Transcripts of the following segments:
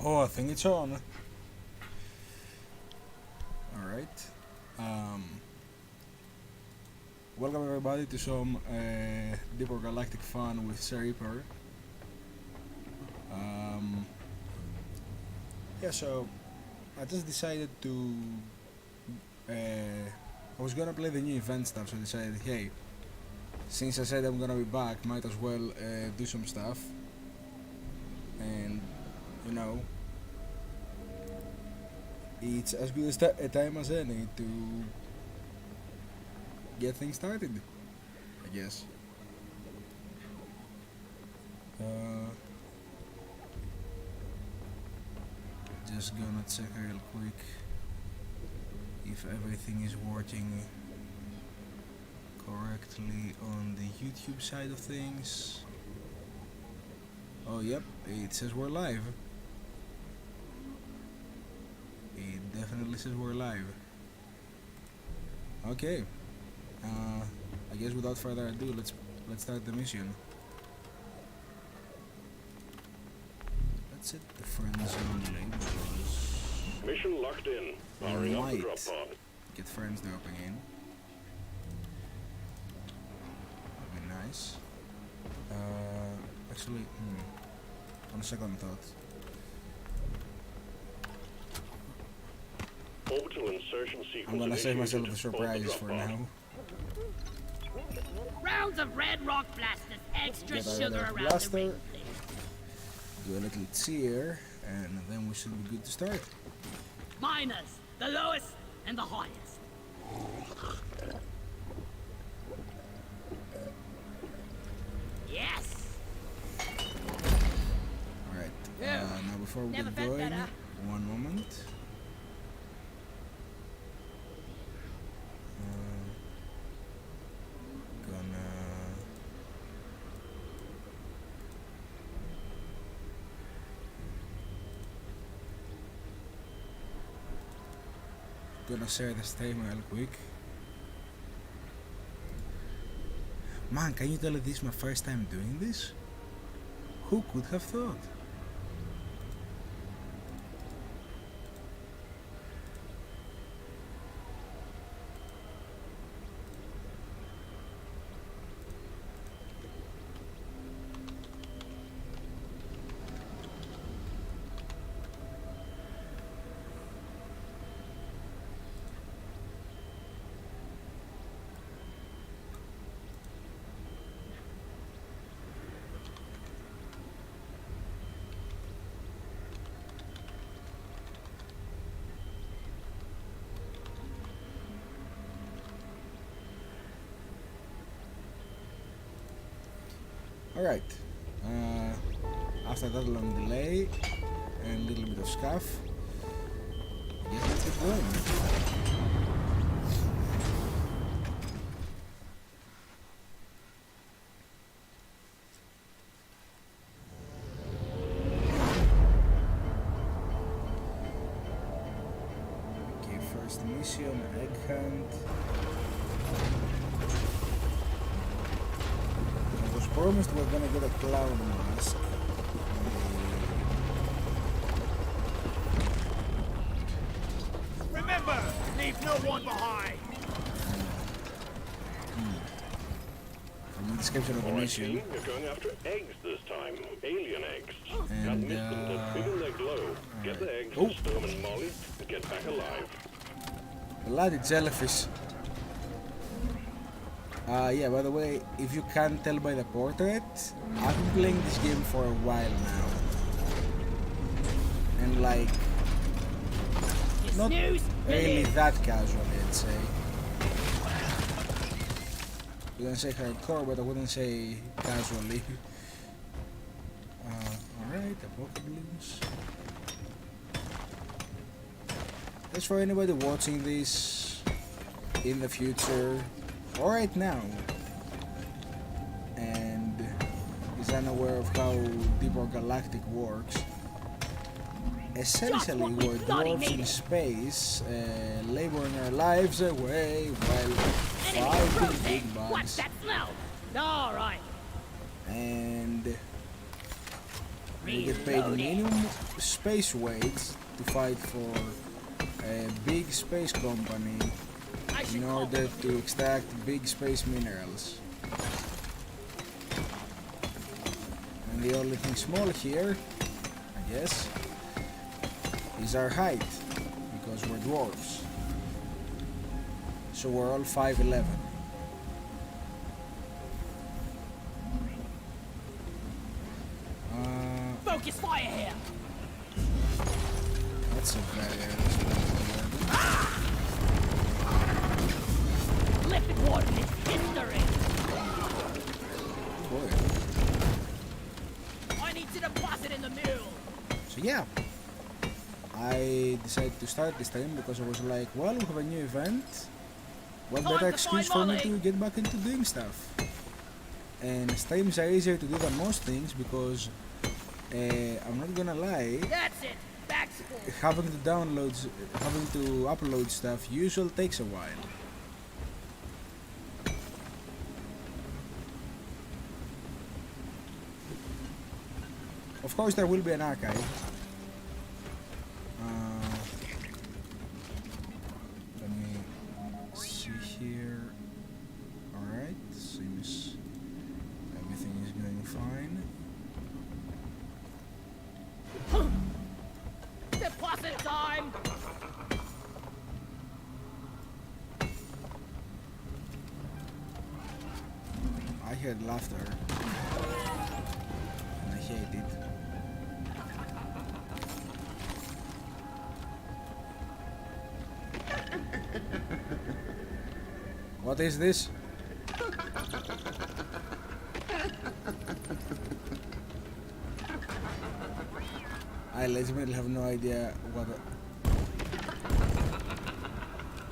Oh, I think it's on. Alright. Welcome everybody to some Deeper Galactic fun with Sir Reaper. Yeah, so I just decided to... I was gonna play the new event stuff, so I decided, hey, since I said I'm gonna be back, might as well do some stuff. And, you know, it's as good a time as any to get things started, I guess. Just gonna check real quick if everything is working correctly on the YouTube side of things. Oh yep, it says we're live. It definitely says we're live. Okay. I guess without further ado, let's start the mission. Let's set the friends only because mission locked in. Powering up the drop pod. Get friends dropping in. That'd be nice. Actually, on a second thought. Orbital insertion sequence. I'm gonna save myself the surprises for now. Rounds of red rock blasters, extra Get sugar out of around blaster. the ring. Do a little tear, and then we should be good to start. Miners, the lowest and the highest. Yes. Alright, Yeah. now before we Never get felt going, better. one moment. Gonna share this time real quick. Man, can you tell that this is my first time doing this? Who could have thought? Alright, after that long delay and a little bit of scuff, I guess let's get going. Okay, first mission, egg hunt. Promised we're gonna get a clown mask. Remember, leave no one behind. From the description of the Alright, mission. team, you're going after eggs this time. Alien eggs. And, That mist them to feel their glow. Get the eggs Oh. to Storm and Molly and get back alive. Bloody jellyfish. Yeah, by the way, if you can't tell by the portrait, I've been playing this game for a while now. And like, not really that casually, I'd say. Wouldn't say hardcore, but I wouldn't say casually. Alright, apocalypse. Just for anybody watching this in the future, or right now, and is unaware of how Deeper Galactic works. Essentially, we're dwarves in space, laboring our lives away while fighting big bugs. What's that smell? All right. And You get paid minimum space wage to fight for a big space company in order to extract big space minerals. And the only thing small here, I guess, is our height, because we're dwarves. So we're all 5'11". Focus fire here. That's a very Lifted water is history. boy. I need to deposit in the mill. So yeah, I decided to start this time because I was like, well, we have a new event. What Time better to excuse find for me Molly. to get back into doing stuff? And streams are easier to do than most things because I'm not gonna lie, That's it. Back's full. having to upload stuff usually takes a while. Of course, there will be an archive. Let me see here. Alright, seems everything is going fine. Deposit time. I heard laughter, and I hate it. What is this? I legitimately have no idea what.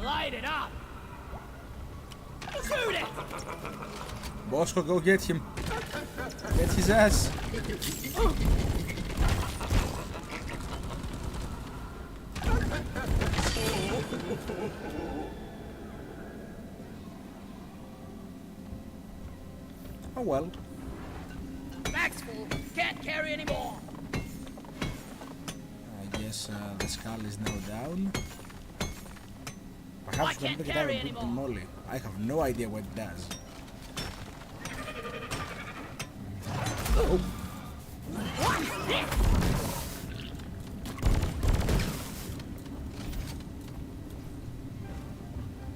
Light it up. Shoot it. Bosco, go get him. Get his ass. Oh well. Back's full. Can't carry anymore. I guess the skull is now down. Perhaps we can can't pick it up carry and put it in anymore. Molly. I have no idea what it does. Oh, What's this?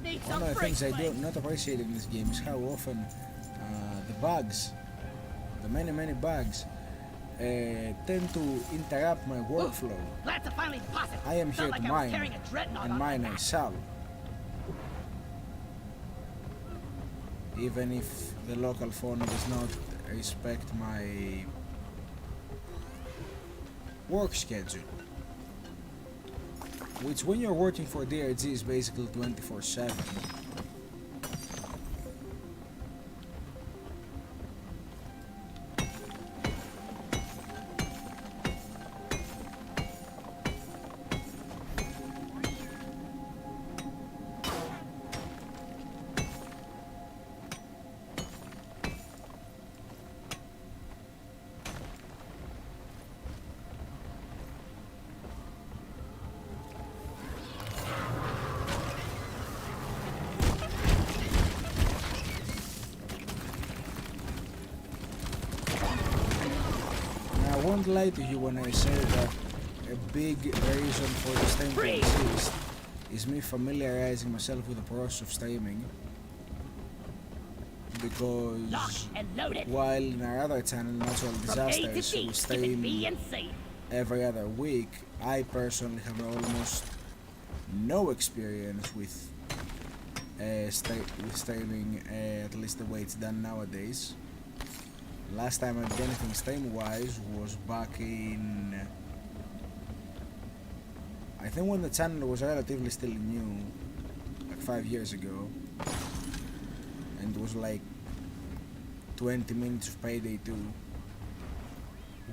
Need one some of the brake things I do flames. not appreciate in this game is how often the bugs, the many bugs, tend to interrupt my workflow. Glad to finally deposit. I am Felt here to like I was mine, carrying a dreadnought and on my mine back. I shall. Even if the local phone does not respect my work schedule. Which when you're working for DRG is basically 24/7. I won't lie to you when I say that a big reason for the stream to exist is me familiarizing myself with the process of streaming. Because Locked and loaded. while in our other channel, Natural From A to Disasters, D, we keeping me stream insane. every other week, I personally have almost no experience with streaming, at least the way it's done nowadays. Last time I did anything stream-wise was back in... I think when the channel was relatively still new, like 5 years ago. And it was like 20 minutes of Payday 2,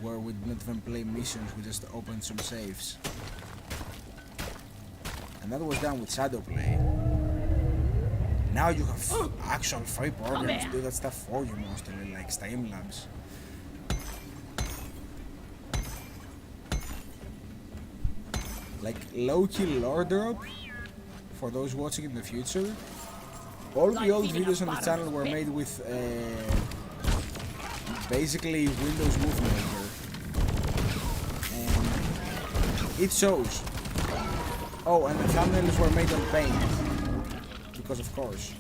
where we did not even play missions, we just opened some saves. And that was done with Shadowplay. Now you have actual free programs to do that stuff for you mostly, like Streamlabs. like low-key lore drop for those watching in the future. All the old videos on the channel were made with basically Windows Movie Maker, and it shows. Oh, and the thumbnails were made on Paint, because of course.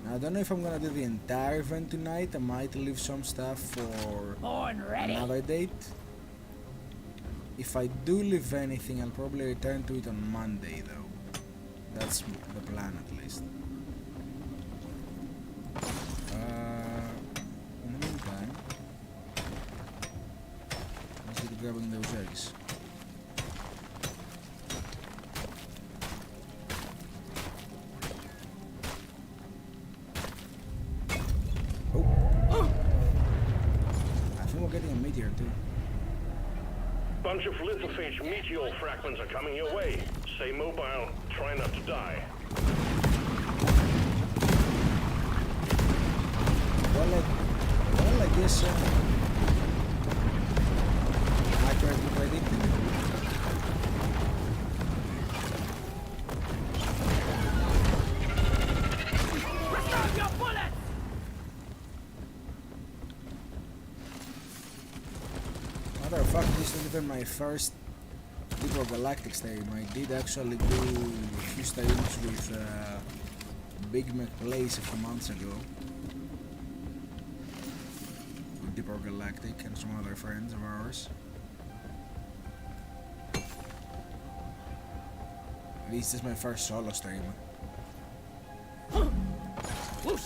Now, I don't know if I'm gonna do the entire event tonight. I might leave some stuff for another date. If I do leave anything, I'll probably return to it on Monday though. That's the plan at least. In the meantime, let's get grabbing those eggs. Oh! I think we're getting a meteor too. Bunch of lithophage meteor fragments are coming your way. Stay mobile, try not to die. Well, I guess accurately predicted. Reserve your bullets! Matter of fact, this isn't even my first Deeper Galactic stream. I did actually do a few streams with Big Mac Place a few months ago. With Deeper Galactic and some other friends of ours. This is my first solo stream. Whoosh!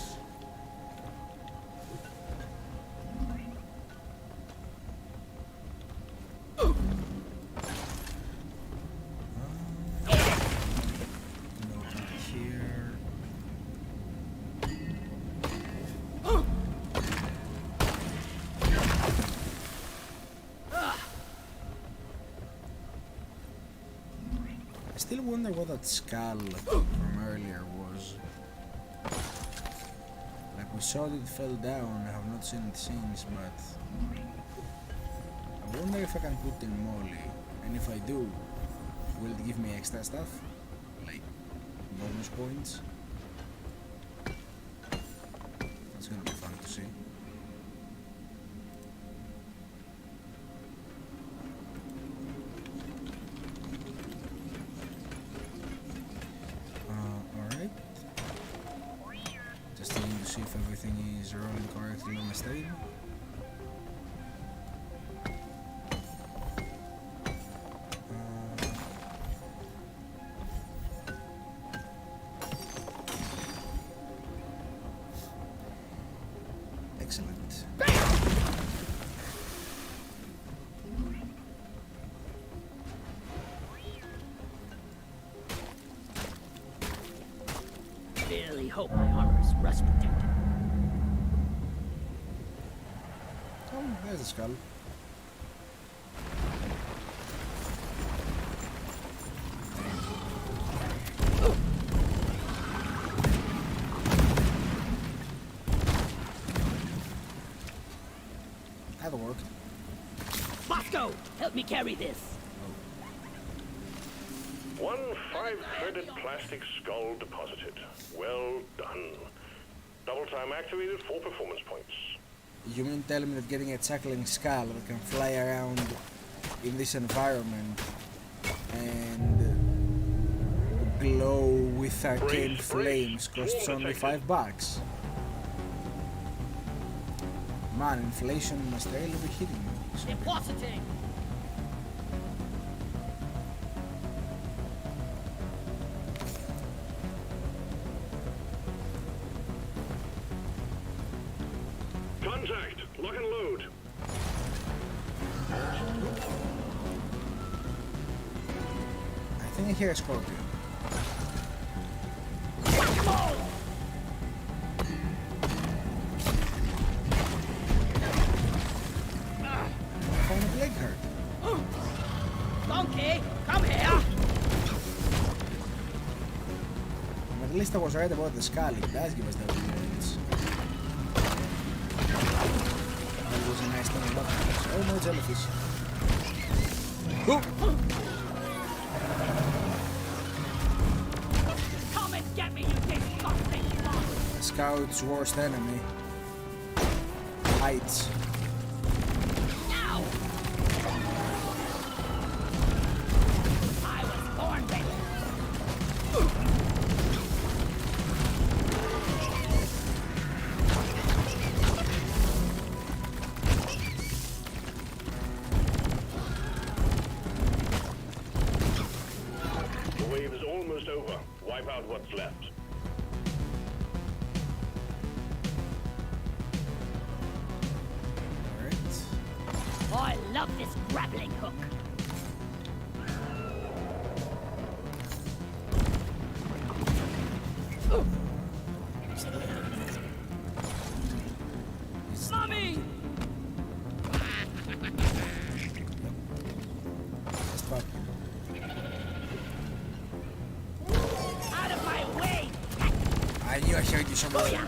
I still wonder what that skull from earlier was. Like, we saw that it fell down, I have not seen it since, but I wonder if I can put in Molly, and if I do, will it give me extra stuff? Like, bonus points? That's gonna be fun to see. Alright. Just need to see if everything is rolling correctly on the stream. Excellent. Really hope my armor is rust protected. Oh, there's a skull. That'll work. Bosco, help me carry this. One 5-threaded plastic skull deposited. Well done. Double time activated, 4 performance points. You mean tell me that getting a chuckling skull that can fly around in this environment and glow with arcane flames costs only $5? Man, inflation must really be hitting me. Depositing. Contact! Lock and load! I think I hear a scorpion. I found a leg hurt. Monkey, come here. But at least I was right about the skull. It does give us the points. jellyfish. Oh no, jellyfish. Oh! Come and get me, you disgusting bug! Scout's worst enemy. Heights. Now! I was born ready. The wave is almost over. Wipe out what's left. Alright. I love this grappling hook. Mommy! Let's pop. Out of my way! I knew I heard you somewhere. Booyah!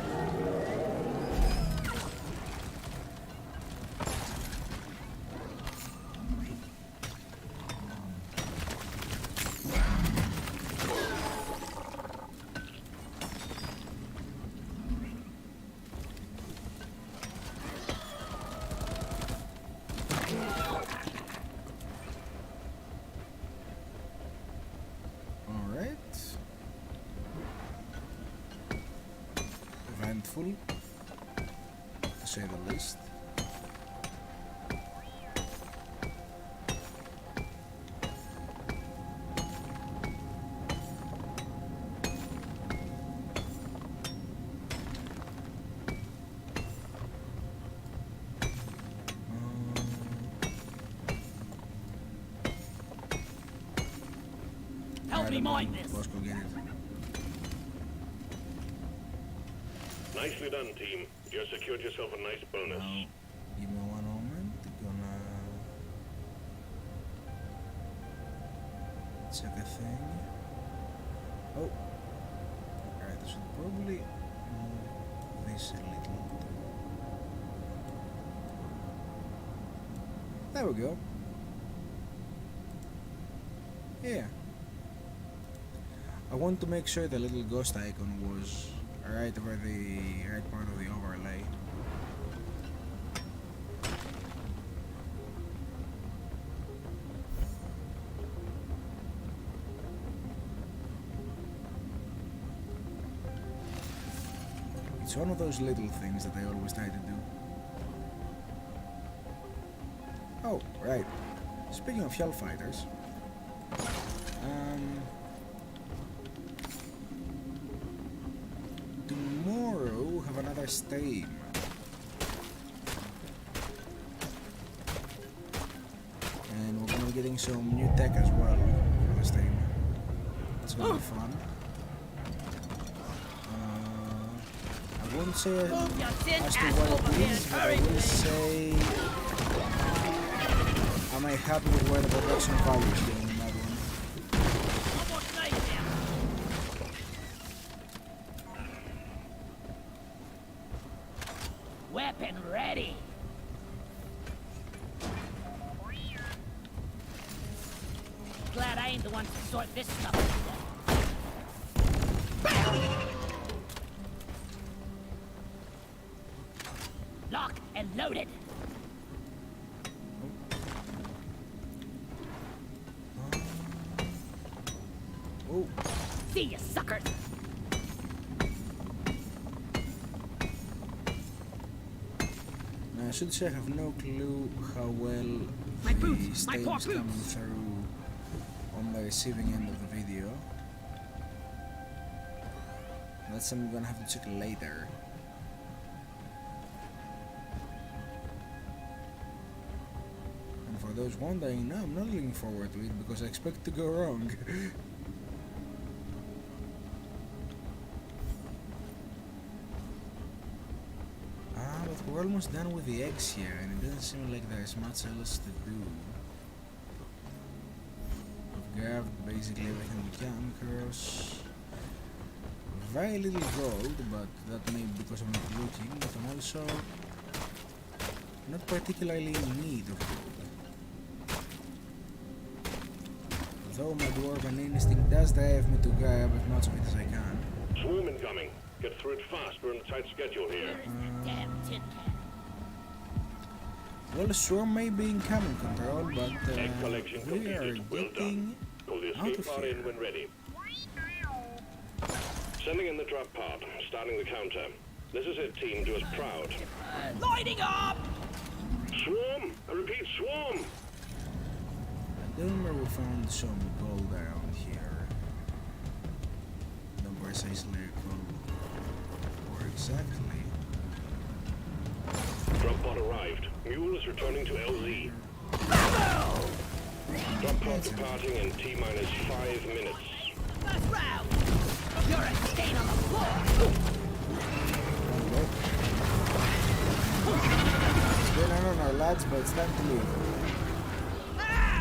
Alright. Eventful, to say the least. Help me mine this! Let's go get it. Nicely done, team. You secured yourself a nice bonus. Now, give me one moment. Gonna check a thing. Oh, alright. I should probably move this a little. There we go. Yeah. I want to make sure the little ghost icon was right over the right part of the overlay. It's one of those little things that I always try to do. Oh, right. Speaking of Hellfighters, tomorrow have another stream. And we're gonna be getting some new tech as well for the stream. It's gonna be fun. I won't say Move your thin as to ass what over it here is, and but I hurry, will please. say am I happy with where the production value is going in that one. Almost late now. Weapon ready. Glad I ain't the one to sort this stuff out. Locked and loaded. Oh, See ya, suckers. now I should say I have no clue how well My the boots, my poor stream is coming boots. through on the receiving end of the video. That's something I'm gonna have to check later. And for those wondering, no, I'm not looking forward to it because I expect to go wrong. But we're almost done with the eggs here, and it doesn't seem like there's much else to do. We've grabbed basically everything we can across. Very little gold, but that may be because I'm not looking, but I'm also not particularly in need of food. Though my dwarven instinct does drive me to grab as much of it as I can. Swarm incoming. Get through it fast. We're on a tight schedule here. Where is this damn tin can? Well, the swarm may be in common control, but Egg collection we are completed. Well getting Pull the out escape of pod here. in when ready. Sending in the drop pod. Starting the counter. This is it, team. Do us proud. Lighting up! Swarm! I repeat, swarm! I don't remember we found some gold around here. The precisely recall or exactly. Drop pod arrived. Mule is returning to LZ. Drop pod departing in T-minus 5 minutes. First round! You're a stain on the floor! It's been on our lads, but it's time to leave.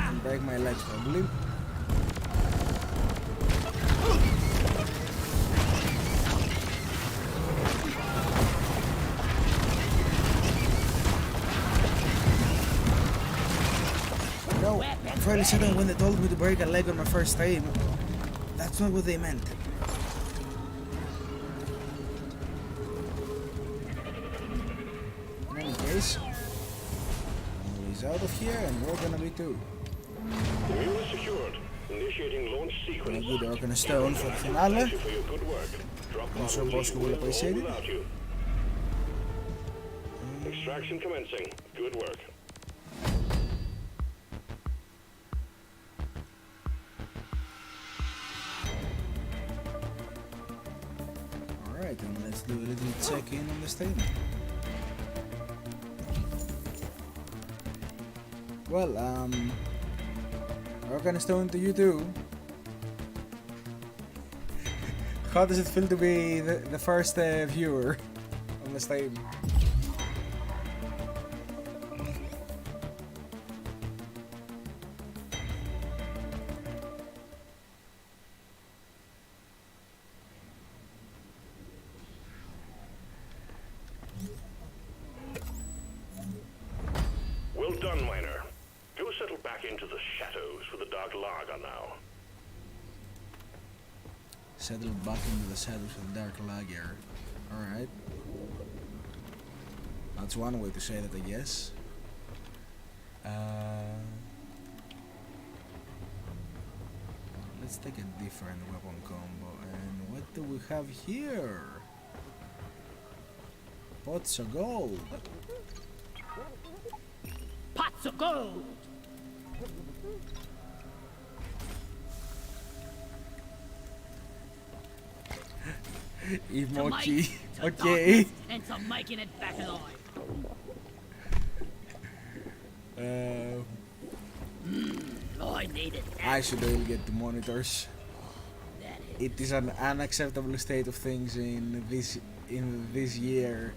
And break my legs probably. No, I'm fairly certain when they told me to break a leg on my first time, that's not what they meant. In any case, he's out of here and we're gonna be too. The mule is secured. Initiating launch sequence. Good work on a stone for the finale. Thank you for your good work. Drop pod Also, will Bosco will leave with or appreciate it. without you. Extraction commencing. Good work. Alright, then let's do a little check-in on the stadium. Well, what kind of stone do you do? How does it feel to be the first viewer on the stadium? Well done, miner. Go settle back into the shadows with the dark lager now. Settle back into the shadows of the dark lager. Alright. That's one way to say that, I guess. Let's take a different weapon combo. And what do we have here? Pots of gold. Pots of gold! To Emoji. Mike, to Okay. darkness, and to making it back alive. I needed that. I should really get the monitors. That It is an unacceptable state of things in this year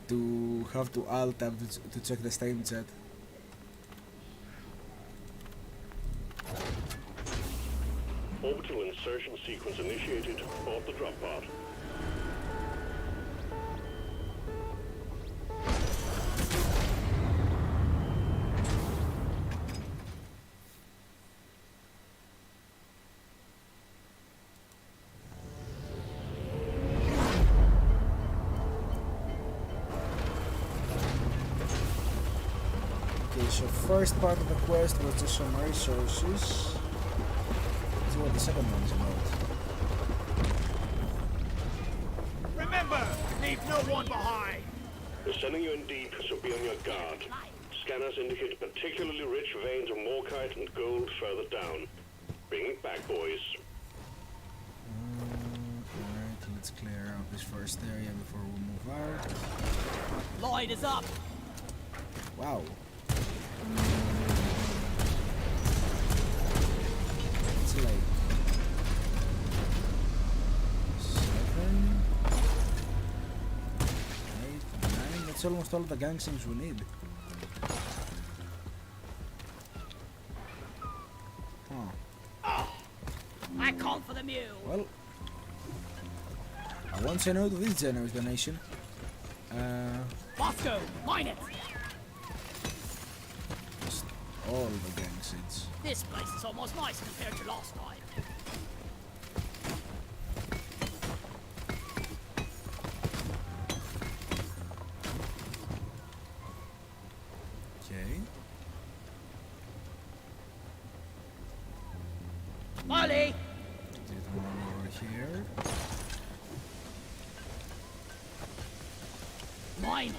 to have to alt tab to check the Steam chat. Orbital insertion sequence initiated. Board the drop pod. Okay, so first part of the quest was just some resources. Let's see what the second one's about. Remember, leave no one behind. We're sending you in deep, so be on your guard. Scanners indicate particularly rich veins of morkite and gold further down. Bring it back, boys. Alright, let's clear out this first area before we move out. light is up. Wow. It's like 7, 8, 9. That's almost all the gang signs we need. Huh. I called for the mule. Well, I won't say no to this generous donation. Bosco, mine it! Just all the gang seeds. This place is almost nice compared to last time. Okay. Molly! Get one over here. Mine it!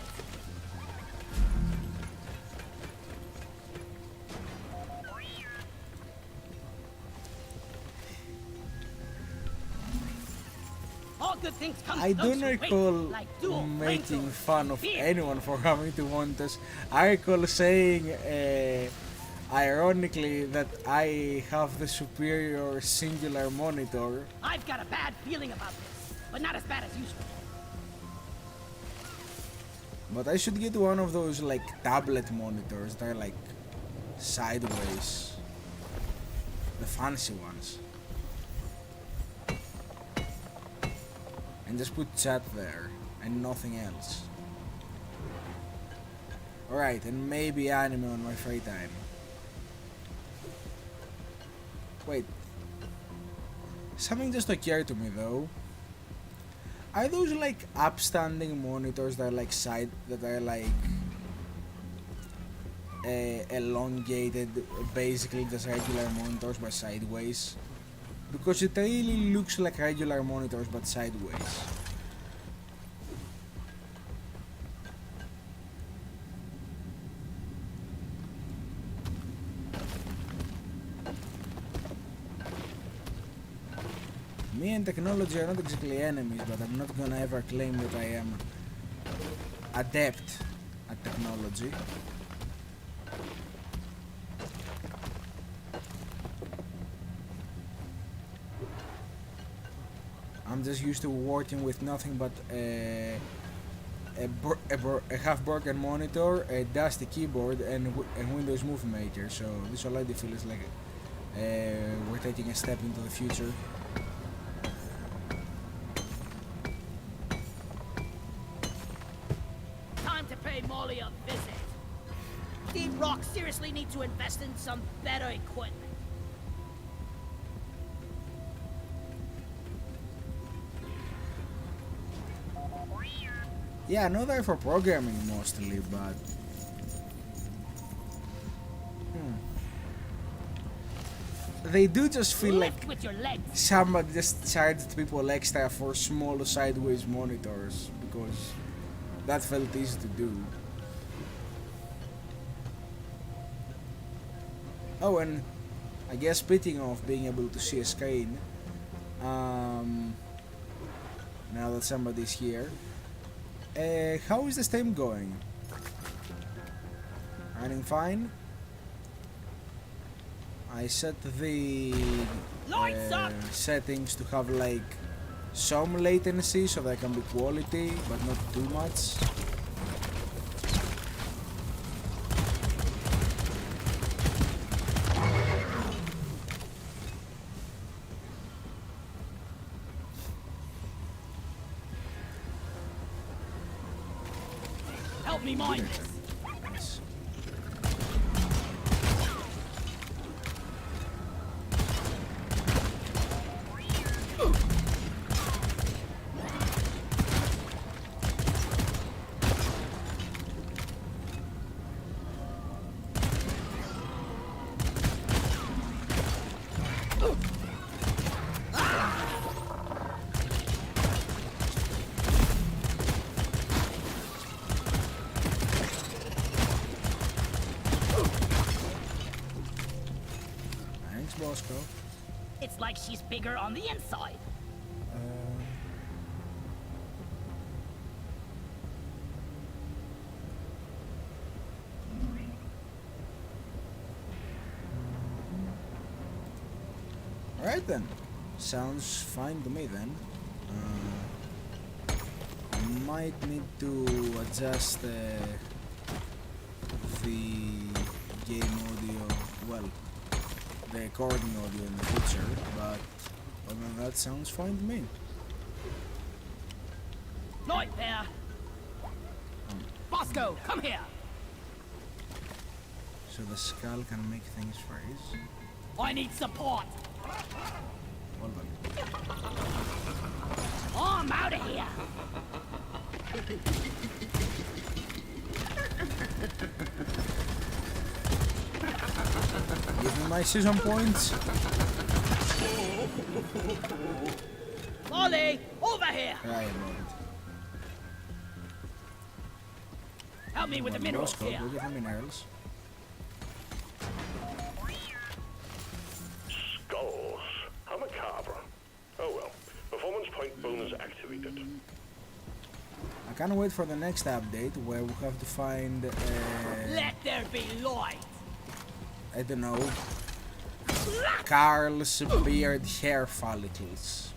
All good things come I to those don't who wait, recall like dual making flamethrowers fun and of beer. anyone for coming to want us. I recall saying, ironically, that I have the superior singular monitor. I've got a bad feeling about this, but not as bad as usual. But I should get one of those like tablet monitors. They're like sideways. The fancy ones. And just put chat there and nothing else. Alright, and maybe anime on my free time. Wait. Something just occurred to me though. Are those like upstanding monitors that are like elongated, basically just regular monitors but sideways? Because it really looks like regular monitors but sideways. Me and technology are not exactly enemies, but I'm not gonna ever claim that I am adept at technology. I'm just used to working with nothing but a half-broken monitor, a dusty keyboard, and Windows Movie Maker. So this already feels like we're taking a step into the future. Time to pay Molly a visit. Deep Rock seriously need to invest in some better equipment. Yeah, I know they're for programming mostly, but they do just feel like Lift with your legs. somebody just charged people extra for small sideways monitors because that felt easy to do. Oh, and I guess speaking of being able to see a screen, now that somebody's here, how is the stream going? Running fine? I set the Lights up! settings to have like some latency so there can be quality, but not too much. Help me mine this. Nice. Thanks, Bosco. It's like she's bigger on the inside. Alright then. Sounds fine to me then. Might need to adjust the game audio, well, the recording audio in the future, but other than that, sounds fine to me. Right there. Bosco, come here! So the skull can make things freeze. I need support! Hold on. Oh, I'm out of here! Give me my season points. Molly, over here! I am on Help me with the minerals Bosco, here. go get the minerals. Skulls. How macabre. Oh well. Performance point bonus activated. I can't wait for the next update where we have to find, Let there be light! I don't know, Carl's beard hair follicles.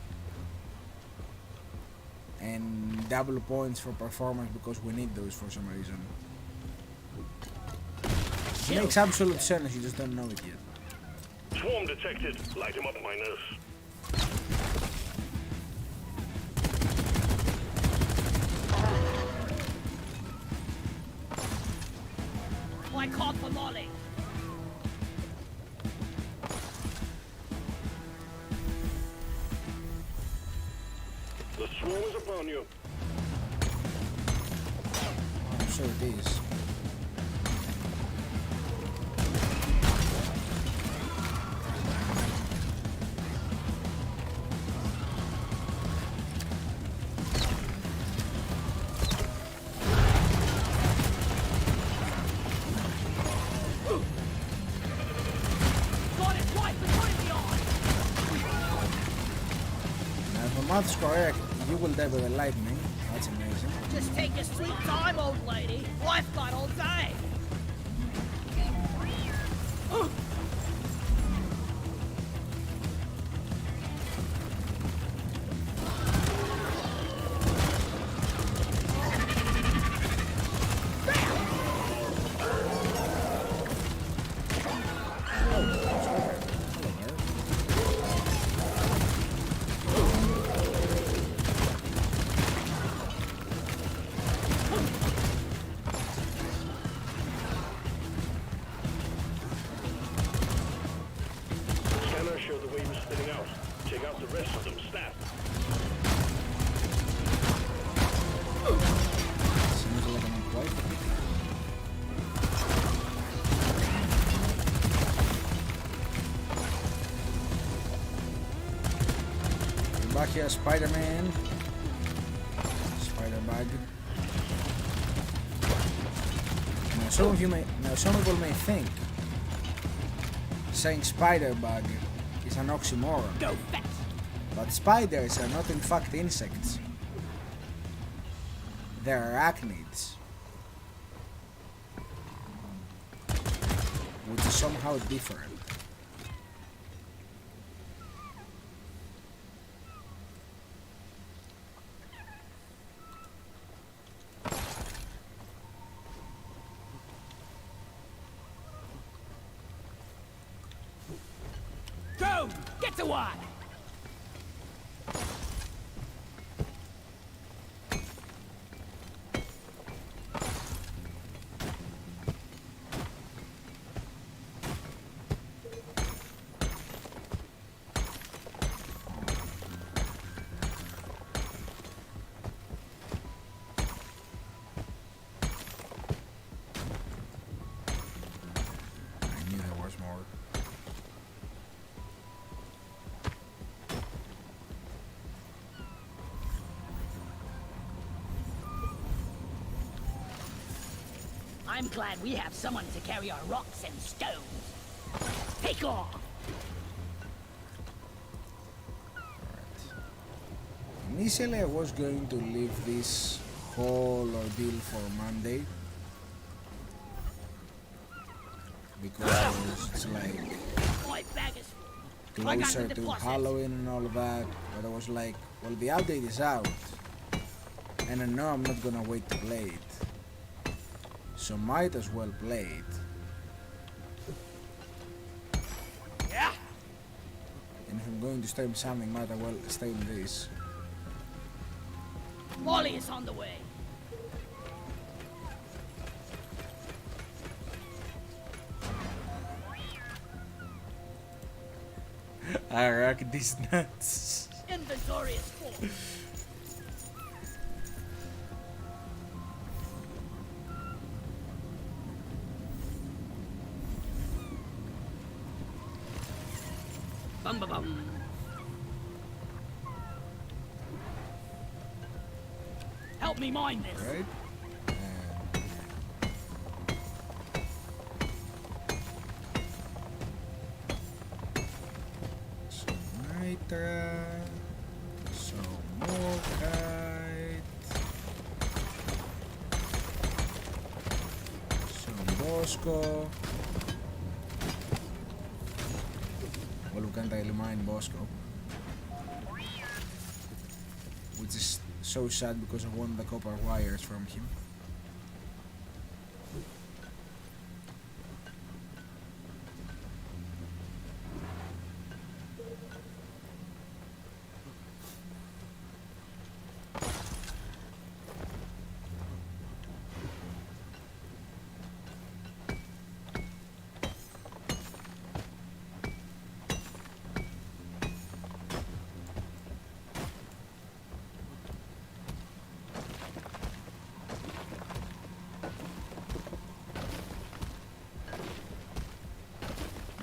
And double points for performance because we need those for some reason. It makes absolute sense, you just don't know it yet. Swarm detected. Light him up, miners. I called for Molly. The swarm is upon you. I'm sure it is. God is right, but what is he on? Now if my math's correct, you will die by the lightning. That's amazing. Just take your sweet time, old lady. Life got all day. Scanner showed the waves thinning out. Check out the rest of them. Stat. Seems like I'm quite. Back here, Spider-Man. Spider-Bag. Now some people may think saying Spider-Bag is an oxymoron, Go fetch! but spiders are not in fact insects. They're arachnids, which is somehow different. Go! Get to work! I knew there was more. I'm glad we have someone to carry our rocks and stones. Take off! Initially I was going to leave this whole ordeal for Monday because it's like My bag is full. I got closer the to deposit. Halloween and all that, but I was like, well, the update is out and I know I'm not gonna wait to play it, so might as well play it. Yeah? And if I'm going to stream something, might as well stream this. Molly is on the way. I rock these nuts. Inventory is full. Bum bum bum. Help me mine this. Right? Some nitra. Some morkite. Some bosco. Well, we can't really mine bosco. Which is so sad because I want the copper wires from him.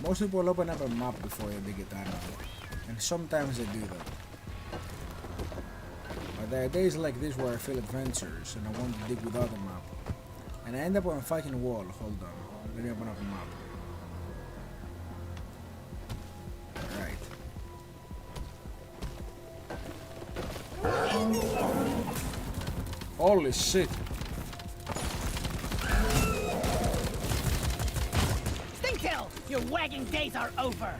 Most people open up a map before they get out of it, and sometimes they do that. But there are days like this where I feel adventurous and I want to dig without a map, and I end up on a fucking wall. Hold on, let me open up a map. Right. Holy shit! Your wagging days are over.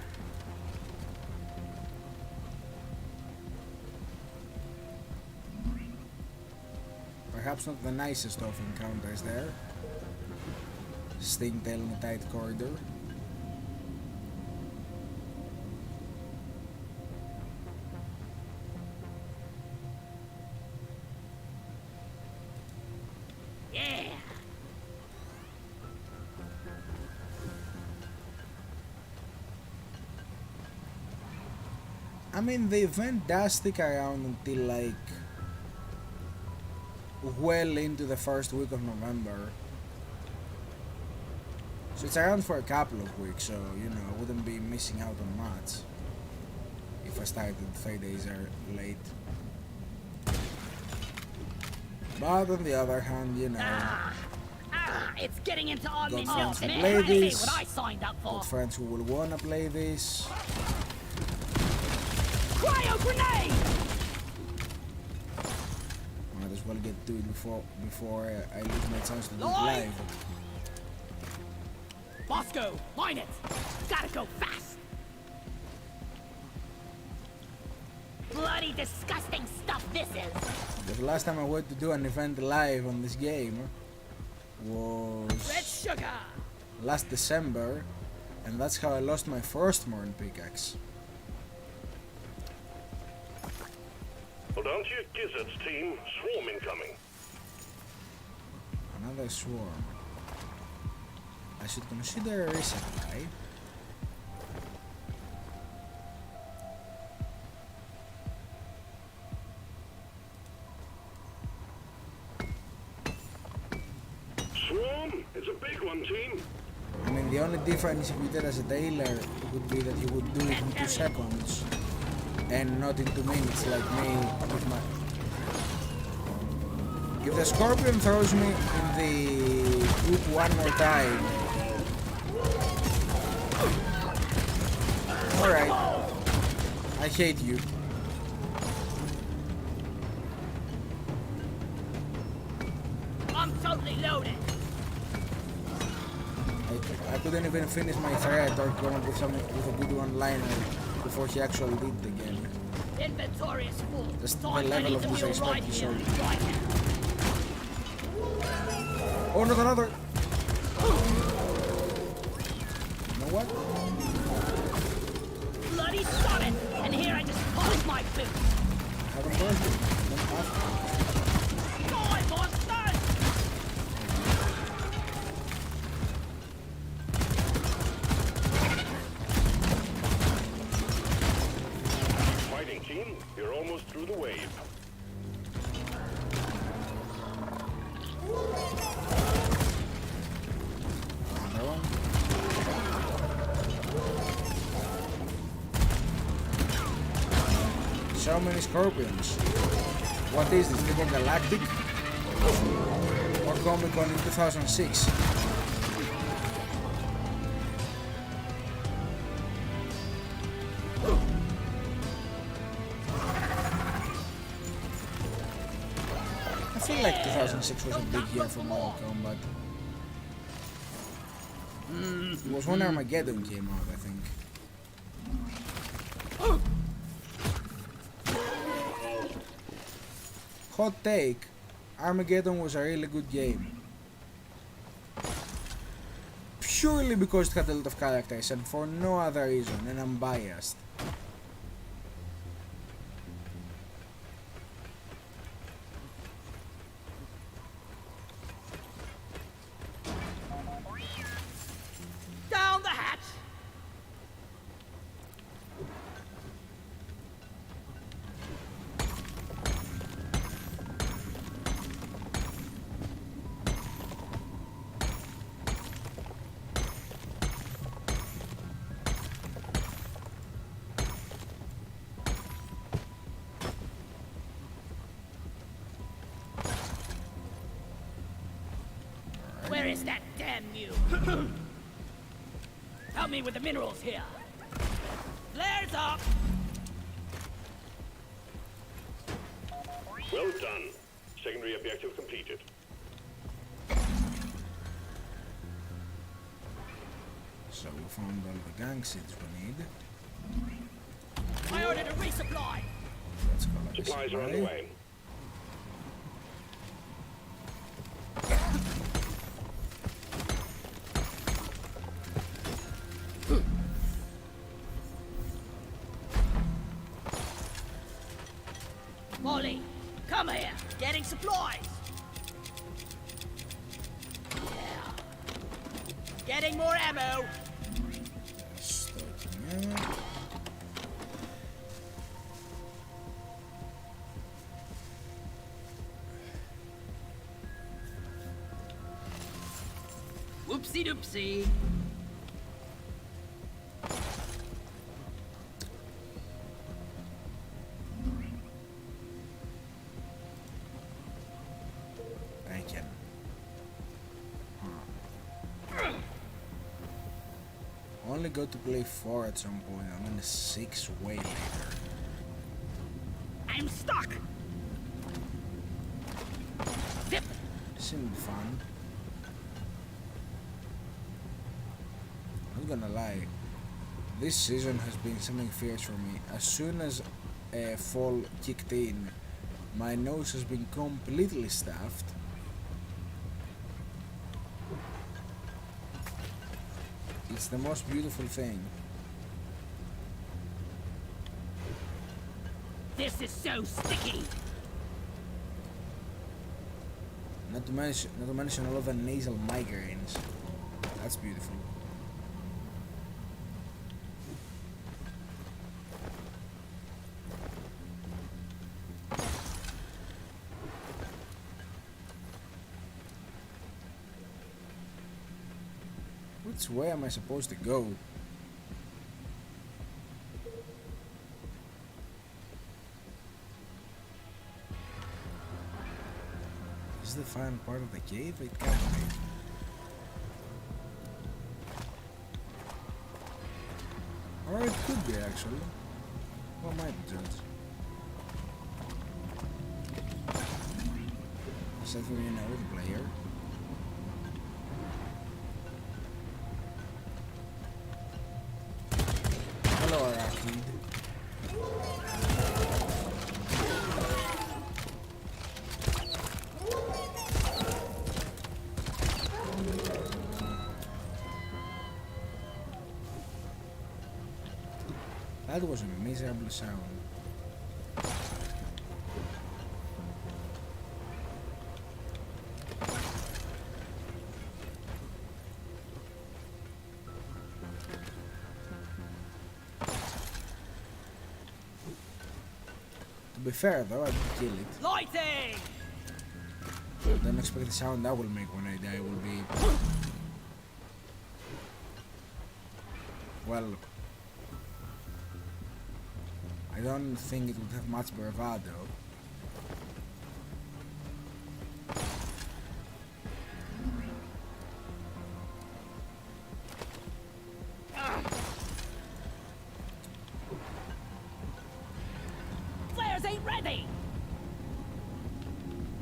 Perhaps not the nicest of encounters there. Stingtail in a tight corridor. I mean, the event does stick around until like well into the first week of November. So it's around for a couple of weeks, so you know, I wouldn't be missing out on much if I started 3 days late. But on the other hand, you know, It's getting into odd got me friends now, who man. play Hey, this, what I signed up for. got friends who will wanna play this. Cryo grenade! Might as well get to it before I lose my chance to do it live. Bosco, mine it! Gotta go fast! Bloody disgusting stuff this is! The last time I went to do an event live on this game was Red sugar! last December, and that's how I lost my first Morn pickaxe. Hold on to your gizzards, team. Swarm incoming. Another swarm. I should consider a resupply. Swarm? It's a big one, team. I mean, the only difference if you did as a tailor would be that you would do it in 2 seconds and not in 2 minutes like me with my... If the scorpion throws me in the poop one more time... Alright. I hate you. I'm totally loaded! I couldn't even finish my thread or come up with something with a good one-liner before he actually did it again. Inventory is full. Just So the I'm level ready of to wheel disrespect right he here. showed. Right here. Oh, not another! You know what? Bloody sod it! And here I just polish my boots. Have a birthday. Don't ask me. Die, monsters! the wave. Another one. So many scorpions. What is this? Triple Galactic? Or Comic Con in 2006? I feel like 2006 was a big year for Mortal Kombat. It was when Armageddon came out, I think. Hot take, Armageddon was a really good game. Purely because it had a lot of characters and for no other reason, and I'm biased. Down the hatch! Where is that damn mule? Help me with the minerals here. Flares up! Well done. Secondary objective completed. So we found all the gang seeds we need. I ordered a resupply! Let's collect the Supplies are supply. underway. Molly, come here! Getting supplies! Yeah. Getting more ammo! Starting out. Whoopsie doopsie! I can. Only go to play 4 at some point, I'm in 6 way later. I'm stuck! Zip! Seemed fun. Not gonna lie, this season has been something fierce for me. As soon as fall kicked in, my nose has been completely stuffed. It's the most beautiful thing. This is so sticky! Not to mention all of the nasal migraines. That's beautiful. Which way am I supposed to go? Is the final part of the cave? It can't be. Or it could be actually. What might be judge? Is that when you know the player? Hello, Arachnid. That was a miserable sound. To be fair though, I did kill it. Lighting! Don't expect the sound I will make when I die will be... Well... I don't think it would have much bravado. Flares ain't ready!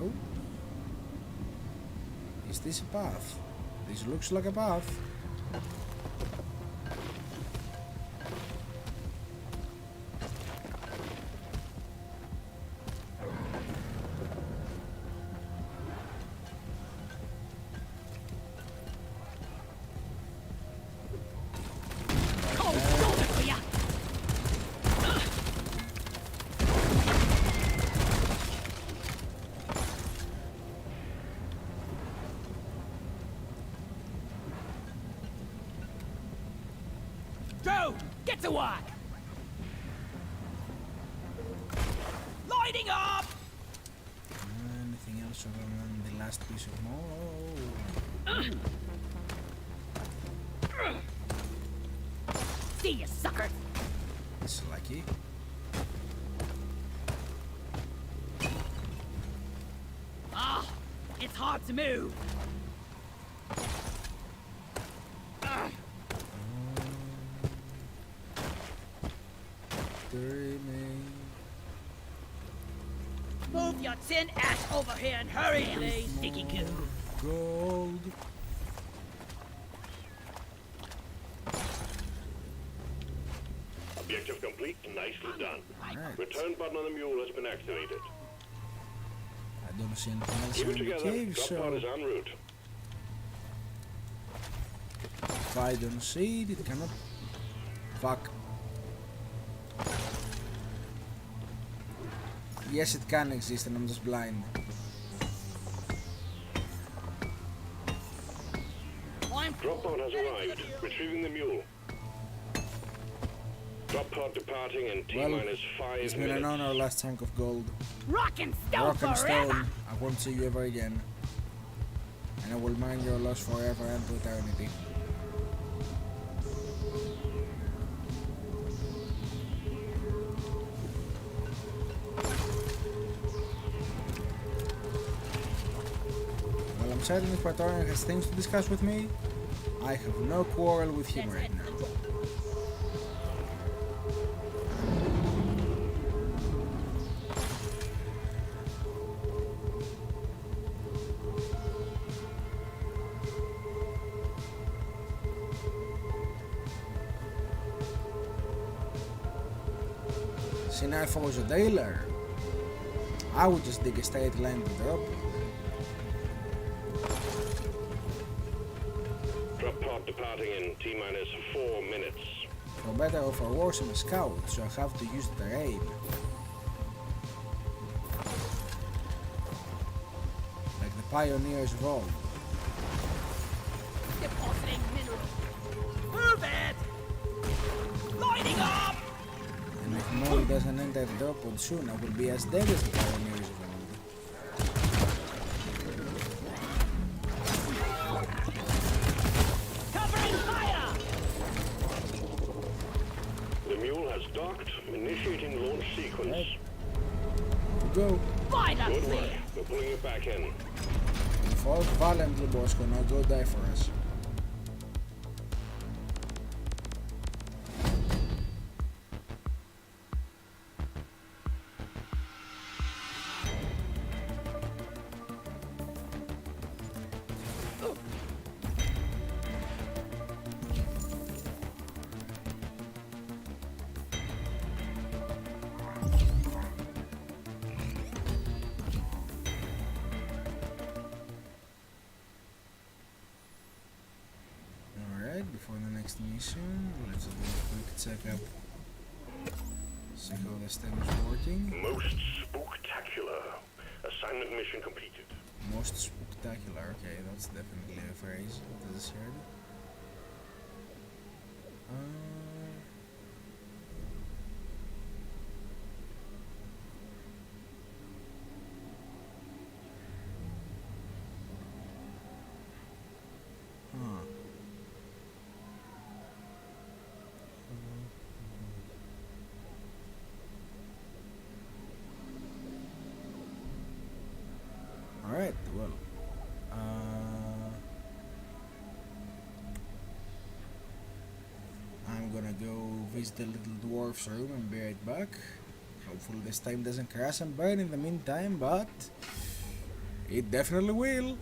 Oh. Is this a path? This looks like a path. Joe, get to work! Lighting up! Anything else other than the last piece of more? See ya, sucker! It's lucky. Ah, it's hard to move. Move your tin ass over here and hurry, you sticky goo. Gold. Objective complete. Nicely done. Right. Return button on the mule has been activated. I don't see anything else Keep it in the together. cave, Drop pod so is en route. if I don't see it, it cannot. Fuck. Yes, it can exist, and I'm just blind. Drop pod has arrived. Retrieving the mule. Drop pod departing in T-minus 5 it's been minutes. an honor, last chunk of gold. Rock and stone Rock and forever! stone, I won't see you ever again. And I will mind your loss forever and to eternity. Well, I'm certain if Praetorian has things to discuss with me, I have no quarrel with him right now. See, now if I was a dealer, I would just dig a straight line to drop. Drop pod departing in T-minus 4 minutes. For better or for worse, I'm a scout, so I have to use the terrain. Like the pioneers of old. Depositing mineral. Move it! Lighting up! And if Molly doesn't enter the drop pod soon, I will be as dead as the pioneers of old. Covering fire! The mule has docked. Initiating launch sequence. Right. To go. Good Violently! work. We're pulling it back in. We fought valiantly, Bosco, now go die for us. Alright, before the next mission, let's do a quick checkup. See how the stem is working. Most spooktacular. Assignment mission completed. Most spectacular, okay, that's definitely a phrase that is heard. this the little dwarf's room and be right back. Hopefully this time doesn't crash and burn in the meantime, but it definitely will.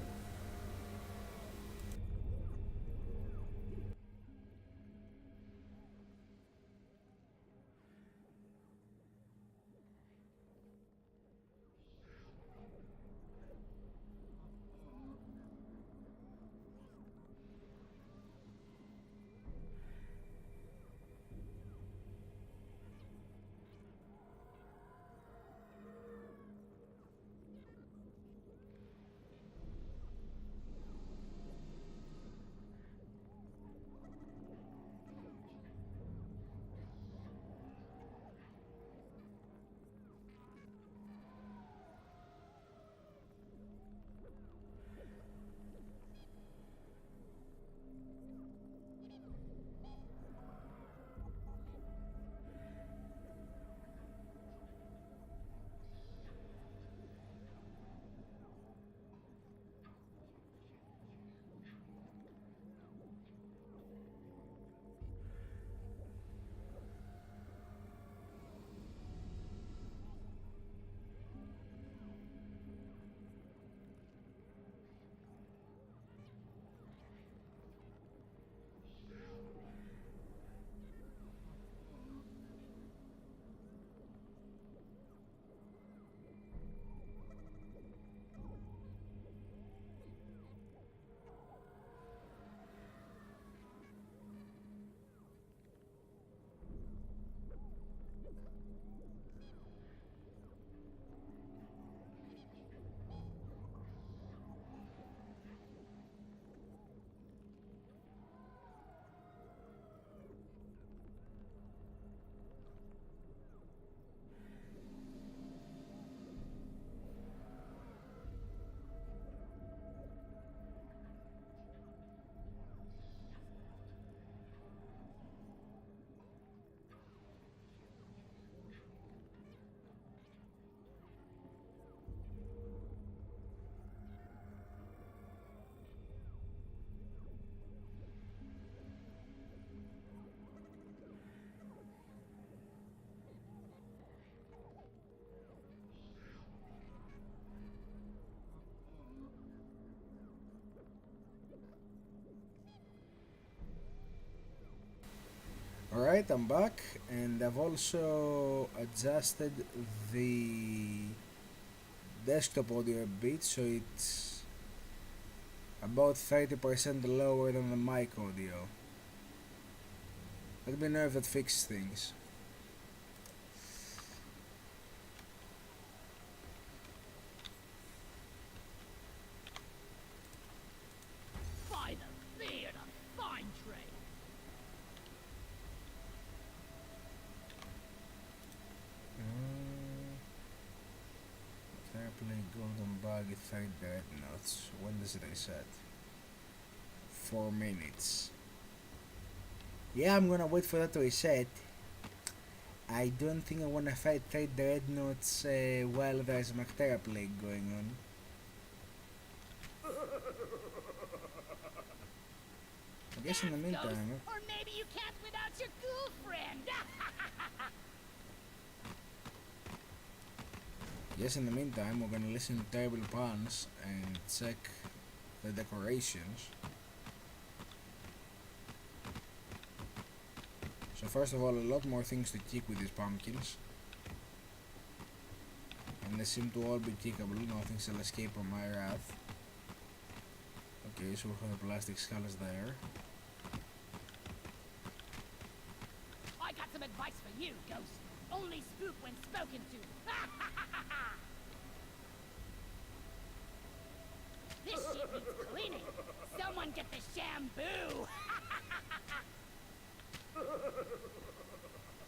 Alright, I'm back, and I've also adjusted the desktop audio a bit so it's about 30% lower than the mic audio. Let me know if that fixes things. By the beard, a fine trade. Airplane golden bug 30 dead notes. When does it reset? 4 minutes. Yeah, I'm gonna wait for that to reset. I don't think I wanna fight 3 red notes while there's a Mactera plague going on. I guess in the meantime. Or maybe you can't without your ghoul friend. Yes, in the meantime, we're gonna listen to Terrible Puns and check the decorations. So first of all, a lot more things to kick with these pumpkins. And they seem to all be kickable, nothing shall escape from my wrath. Okay, so we have the plastic skulls there. I got some advice for you, Ghost. Only spook when spoken to. This shit needs cleaning. Someone get the shampoo.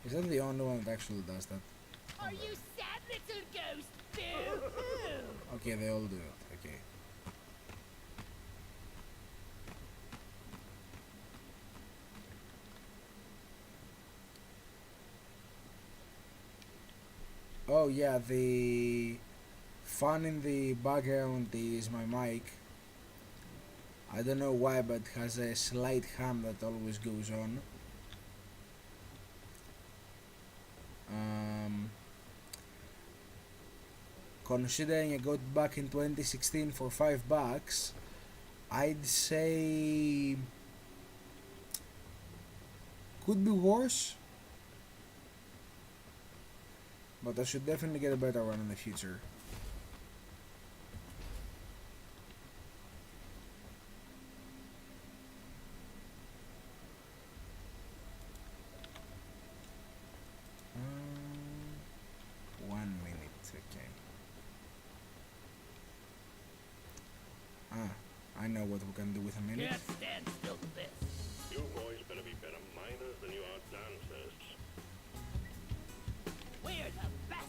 Is that the only one that actually does that? Are you sad, little ghost? Boo-hoo. Okay, they all do it. Okay. Oh yeah, the fun in the background is my mic. I don't know why, but it has a slight hum that always goes on. considering I got back in 2016 for $5, I'd say could be worse, but I should definitely get a better one in the future. Um, 1 minute, okay. I know what we can do with a minute. Can't stand still to this. You boys better be better miners than you are dancers. We're the best.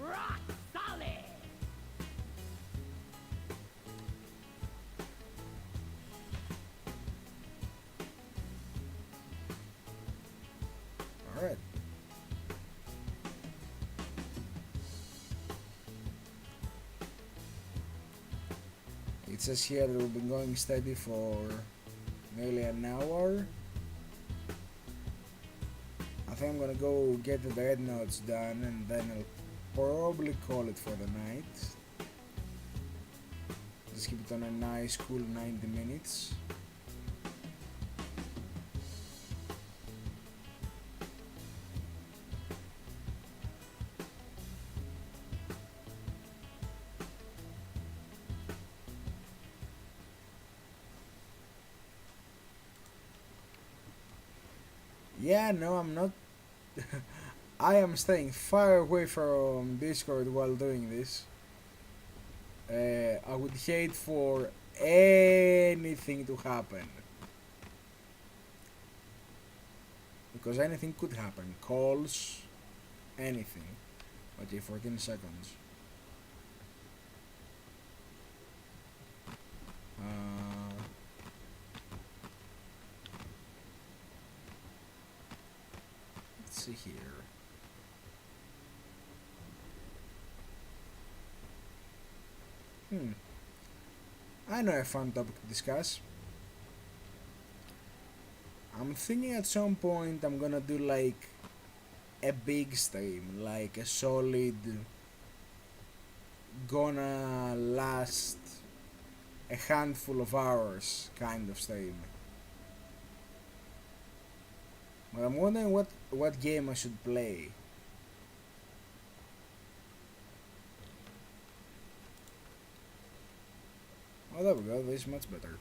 Rock solid. Alright. It says here that we've been going steady for nearly an hour. I think I'm gonna go get the red notes done and then I'll probably call it for the night. Just keep it on a nice cool 90 minutes. Yeah, no, I'm not. I am staying far away from Discord while doing this. I would hate for anything to happen. Because anything could happen. Calls, anything. Okay, 14 seconds. Let's see here. I know a fun topic to discuss. I'm thinking at some point I'm gonna do like a big stream, like a solid, gonna last a handful of hours kind of stream. But I'm wondering what game I should play. Oh, there we go, this is much better.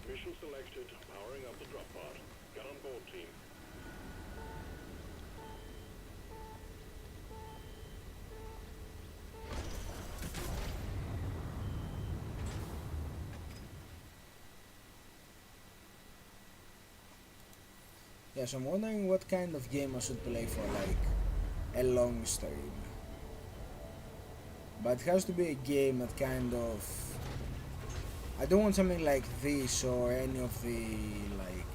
Mission selected. Powering up the drop pod. Get on board, team. Yes, I'm wondering what kind of game I should play for like a long stream. But it has to be a game that kind of... I don't want something like this or any of the like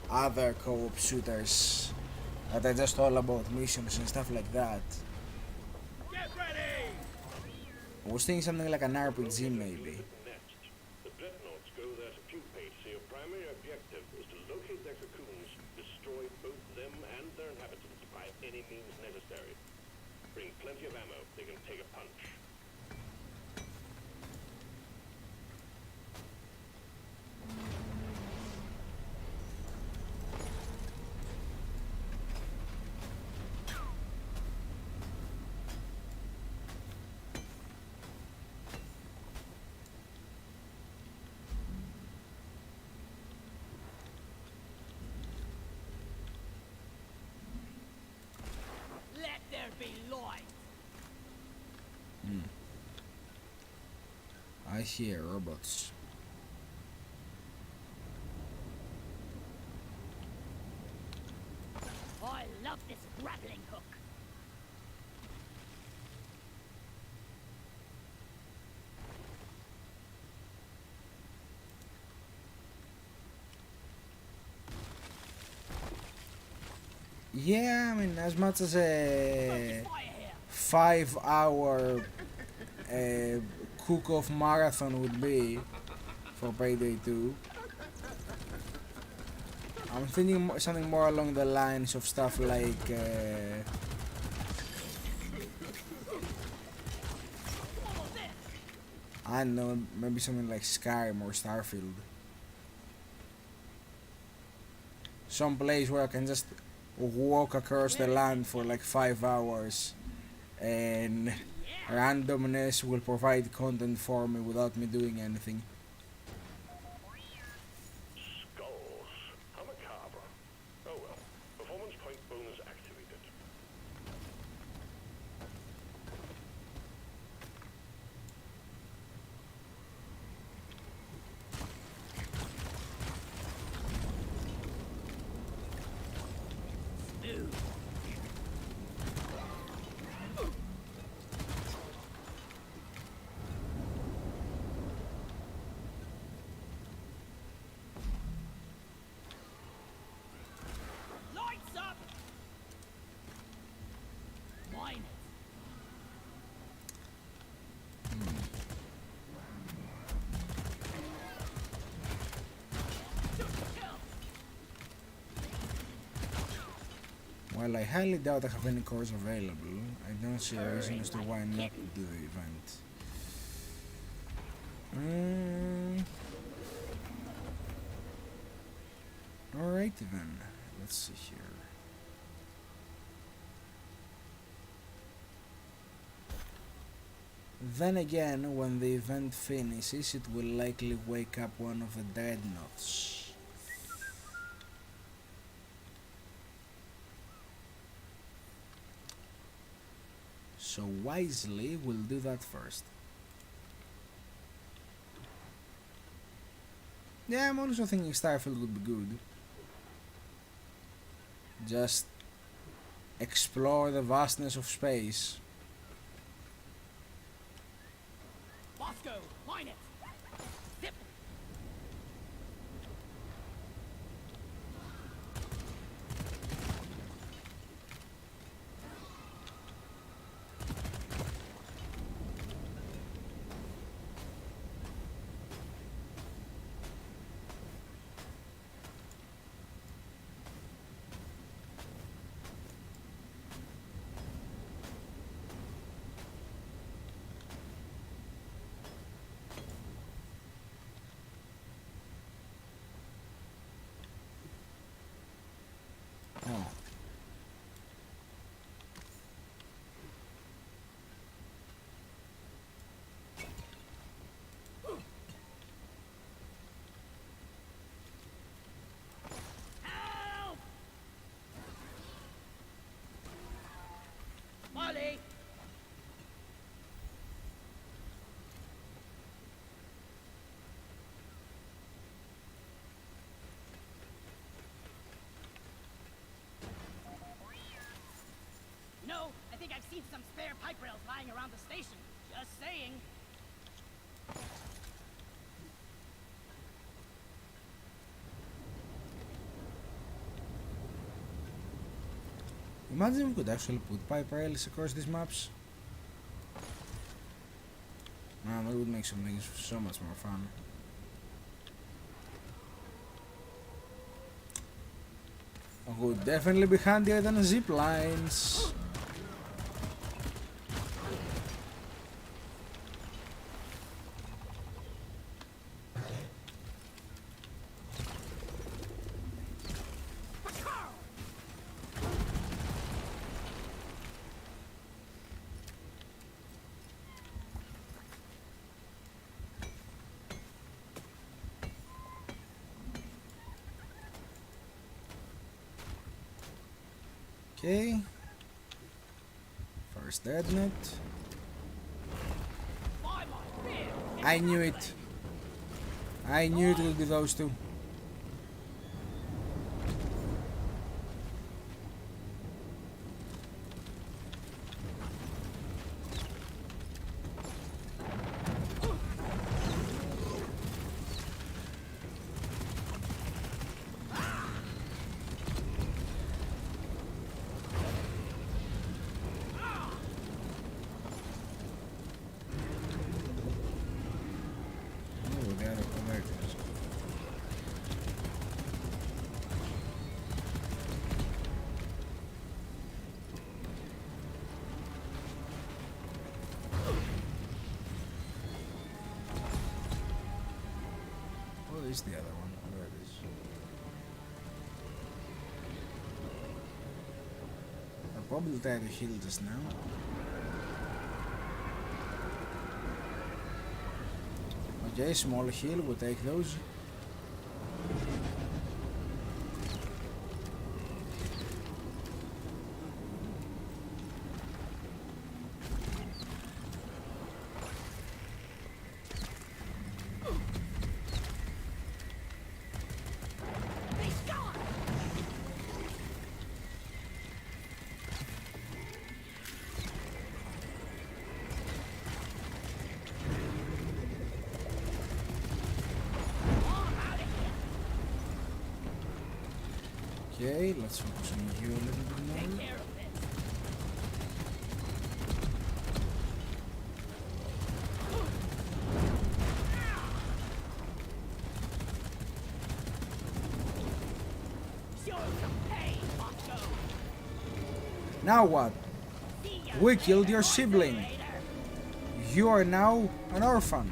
other co-op shooters that are just all about missions and stuff like that. Get ready! I was thinking something like an RPG maybe. Next, the dreadnoughts go there to pupate, so your primary objective is to locate their cocoons, destroy both them and their inhabitants by any means necessary. Bring plenty of ammo, they can take a punch. Let there be light. I hear robots. I love this grappling hook. Yeah, I mean, as much as a Fire here. 5-hour cook-off marathon would be for Payday 2, I'm thinking something more along the lines of stuff like I don't know, maybe something like Skyrim or Starfield. Some place where I can just walk across the land for like 5 hours and randomness will provide content for me without me doing anything. Skulls. How macabre. Oh well. Performance point bonus activated. Lights up! Mine it. While I highly doubt I have any cores available, I don't see a reason as to why not do the event. Alright then, let's see here. Then again, when the event finishes, it will likely wake up one of the dreadnoughts. So wisely, we'll do that first. Yeah, I'm also thinking Starfield would be good. Just explore the vastness of space. Bosco, mine it. Zip. Oh. Help! Molly! No, I think I've seen some spare pipe rails lying around the station. Just saying. Imagine we could actually put pipe rails across these maps. Man, that would make some things so much more fun. Would definitely be handier than zip lines. Okay. First detonate. I knew it. I knew it would be those two. Oh, they are there it is. Where's the other one? There it is. I'll probably try to heal just now. Okay, small heal, we'll take those. Okay, let's focus on you a little bit more. Take care of this. Show him some pain, Mongo. Now what? See ya We killed your later, sibling. Orphan. You are now an orphan.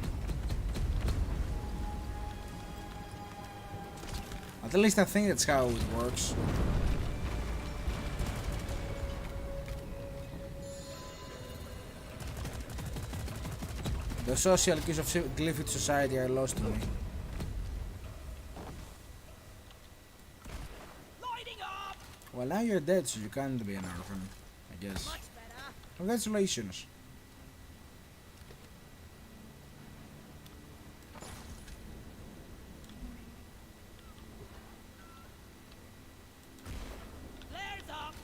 At least I think that's how it works. The social cues of Glyphid society are lost to me. Lighting up. Well, now you're dead, so you can't be an orphan, I guess. Much better. Congratulations. Flares up.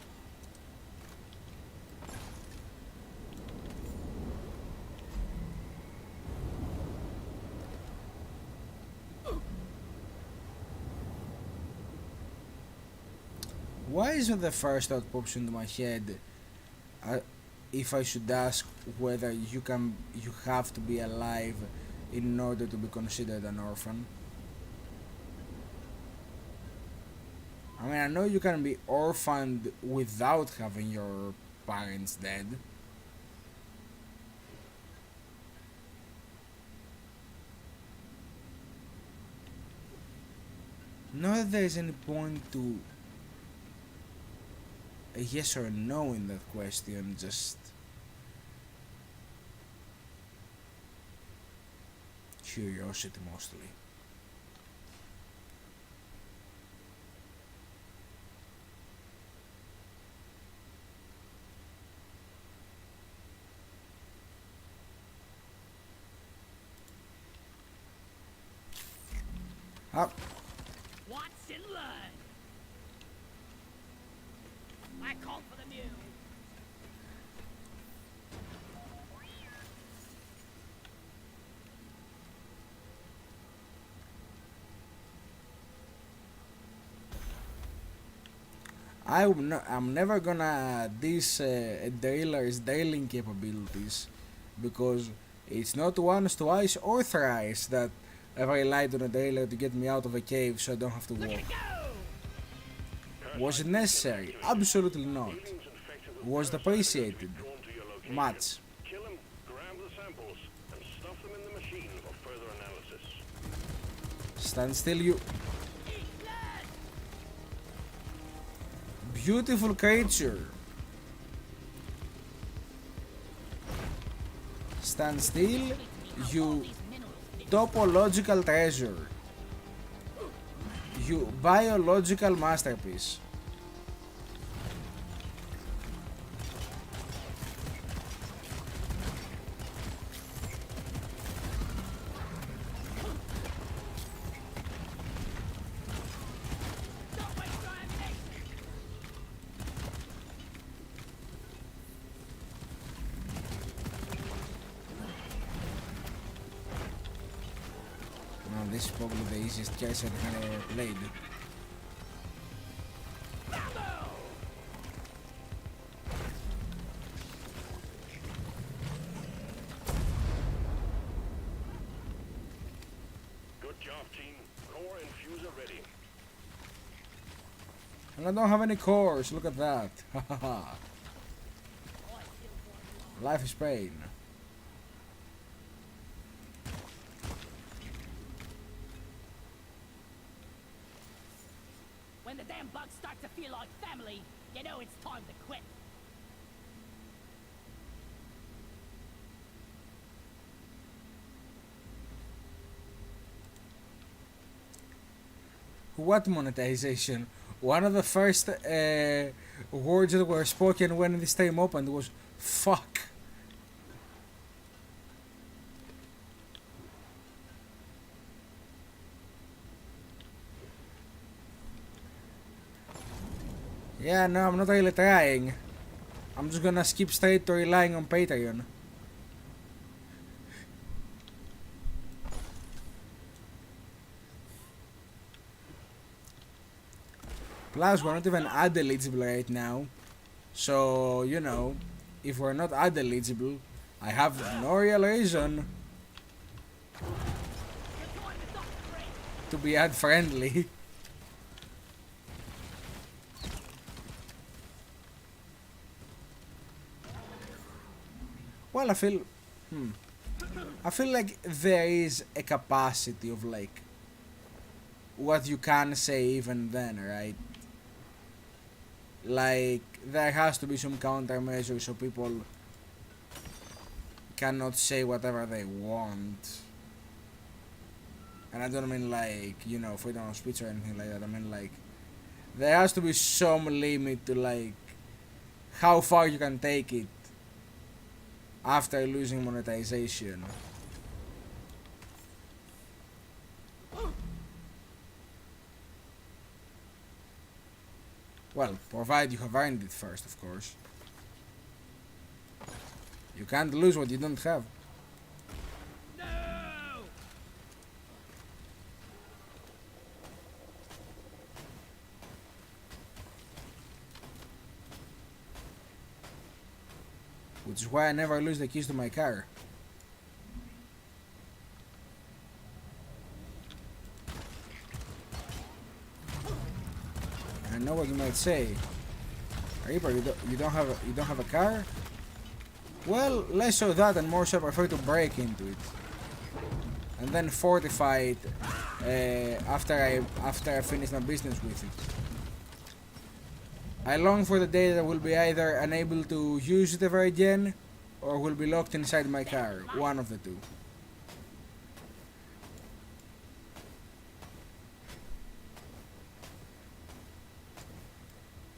Why is it the first thought pops into my head? If I should ask whether you have to be alive in order to be considered an orphan. I mean, I know you can be orphaned without having your parents dead. Not that there's any point to a yes or no in that question, just curiosity mostly. Up. Watch and learn. I called for the mule. I'm never gonna diss a Dailer's Dailing capabilities, because it's not once, twice, or thrice that I relied on a Dailer to get me out of a cave so I don't have to Look walk. at it go! Was it necessary? Absolutely not. Was it appreciated? Much. Kill him, grab the samples, and stuff them in the machine for further analysis. Stand still, you Eat blood! beautiful creature. Stand still, you topological treasure. You biological masterpiece. Don't waste your ammunition! Now this is probably the easiest case I've ever played. Good job, team. Core infuser ready. And I don't have any cores, look at that. Ha ha ha. Life is pain. When the damn bugs start to feel like family, you know it's time to quit. What monetization? One of the first words that were spoken when this time opened was fuck. Yeah, no, I'm not really trying. I'm just gonna skip straight to relying on Patreon. Plus, we're not even ad eligible right now. So, you know, if we're not ad eligible, I have no real reason to be ad friendly. Well, I feel like there is a capacity of like what you can say even then, right? Like there has to be some countermeasure so people cannot say whatever they want. And I don't mean like, you know, freedom of speech or anything like that. I mean like there has to be some limit to like how far you can take it after losing monetization. Well, provided you have earned it first, of course. You can't lose what you don't have. No! Which is why I never lose the keys to my car. I know what you might say. Reaper, you don't have a car? Well, less so that and more so I prefer to break into it. And then fortify it after I finish my business with it. I long for the day that I will be either unable to use it ever again or will be locked inside my car. One of the two.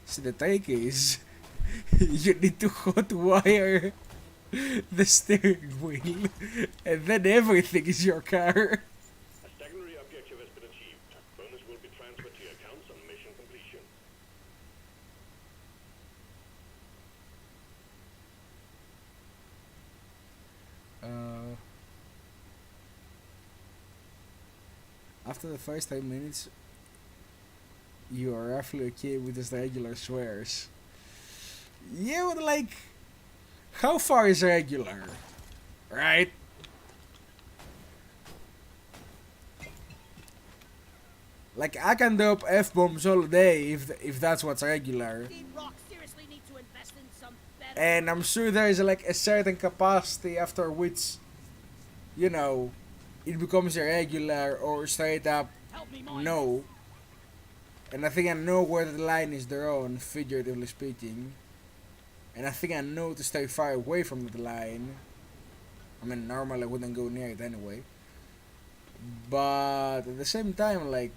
See, the trick is you need to hot wire the steering wheel and then everything is your car. A secondary objective has been achieved. Bonus will be transferred to your accounts on mission completion. After the first 10 minutes, you are roughly okay with just regular swears. Yeah, but like, how far is regular? Right? Like, I can drop F-bombs all day if that's what's regular. Team Rock seriously need to invest in some better. And I'm sure there is like a certain capacity after which, you know, it becomes irregular or straight up Help me mind no. And I think I know where the line is drawn, figuratively speaking. And I think I know to stay far away from the line. I mean, normally I wouldn't go near it anyway. But at the same time, like,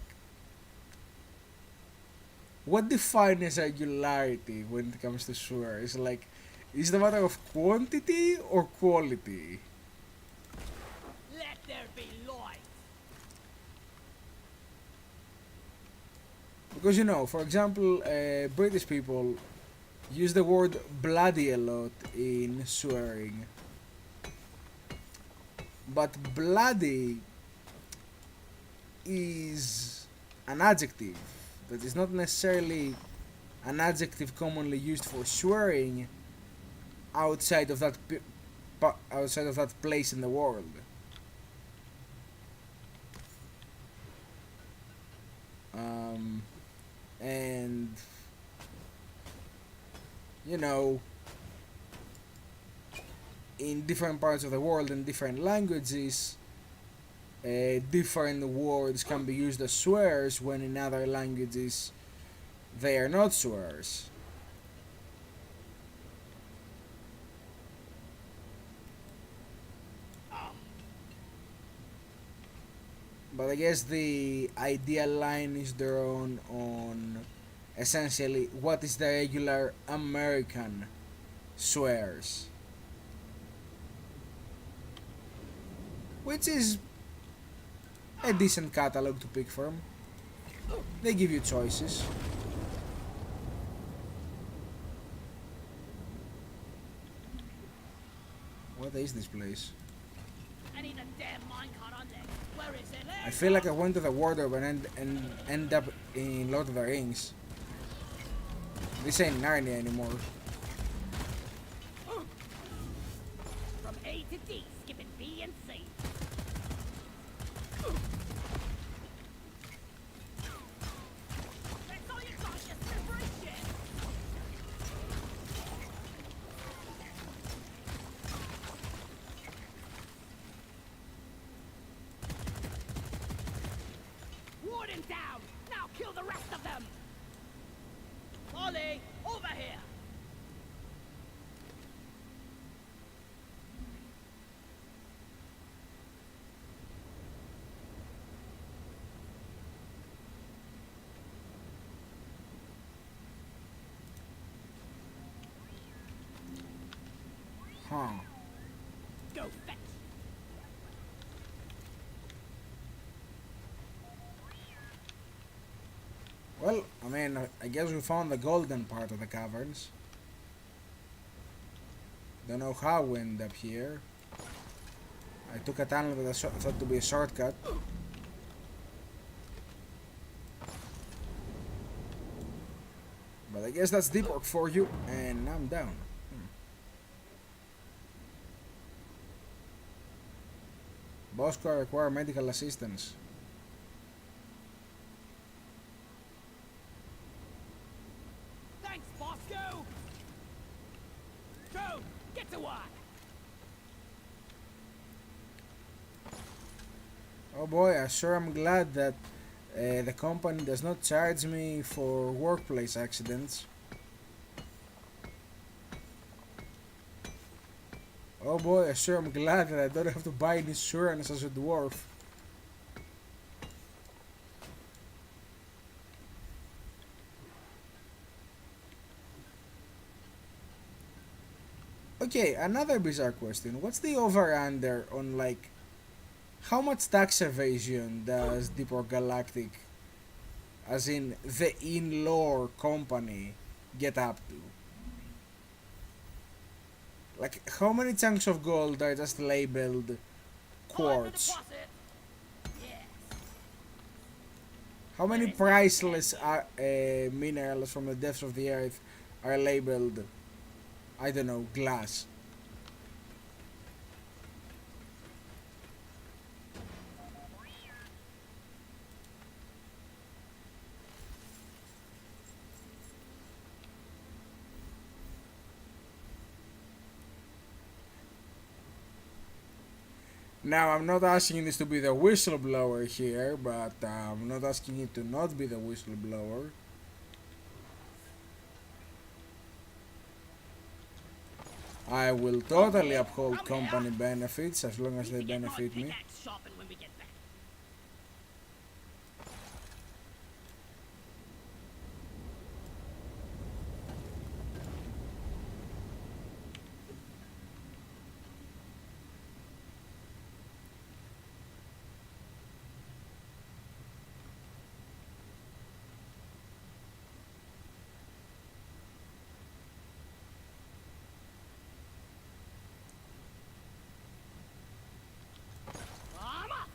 what defines regularity when it comes to swears? Like, is it a matter of quantity or quality? Let there be light. Because, you know, for example, British people use the word bloody a lot in swearing. But bloody is an adjective that is not necessarily an adjective commonly used for swearing outside of that place in the world. And you know, in different parts of the world and different languages, different words can be used as swears, when in other languages They are not swears. But I guess the ideal line is drawn on essentially what is the regular American swears. Which is a decent catalog to pick from. They give you choices. What is this place? I need a damn minecart on there. Where is it? I feel like I went to the wardrobe and end up in Lord of the Rings. This ain't Narnia anymore. From A to D, skipping B and C. That's all you got, you slippery shit. Warden down! Now kill the rest of them! Ollie, over here! Huh. Go fetch! Well, I mean, I guess we found the golden part of the caverns. Don't know how we ended up here. I took a tunnel that I thought to be a shortcut. But I guess that's deep work for you, and I'm down. Bosco, I require medical assistance. Thanks, Bosco! Go! Get to work! Oh boy, I sure am glad that the company does not charge me for workplace accidents. Oh boy, I sure am glad that I don't have to buy insurance as a dwarf. Okay, another bizarre question. What's the over-under on, like, how much tax evasion does Deep Galactic, as in the in-lore company, get up to? Like, how many chunks of gold are just labeled quartz? Deposit. Yes. How many priceless minerals from the depths of the earth are labeled, I don't know, glass? Now, I'm not asking this to be the whistleblower here, but I'm not asking it to not be the whistleblower. I will totally uphold company benefits as long as they benefit me. Shopping when we get back. Mama!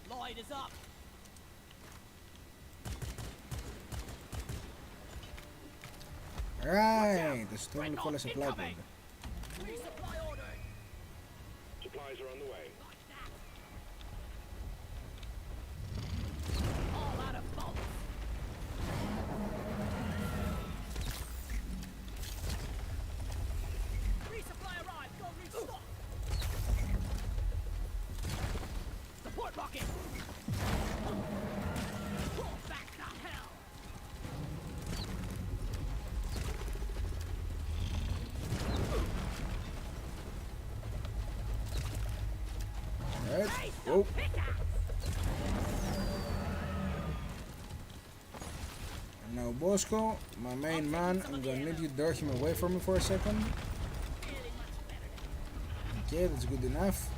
Lloyd is up. Right, the storm will call a supply pod. Resupply order. Supplies are on the way. Like that. All out of bolts. Whoa. And now Bosco, my main man, I'm gonna need you to dart him away from me for a second. Okay, that's good enough.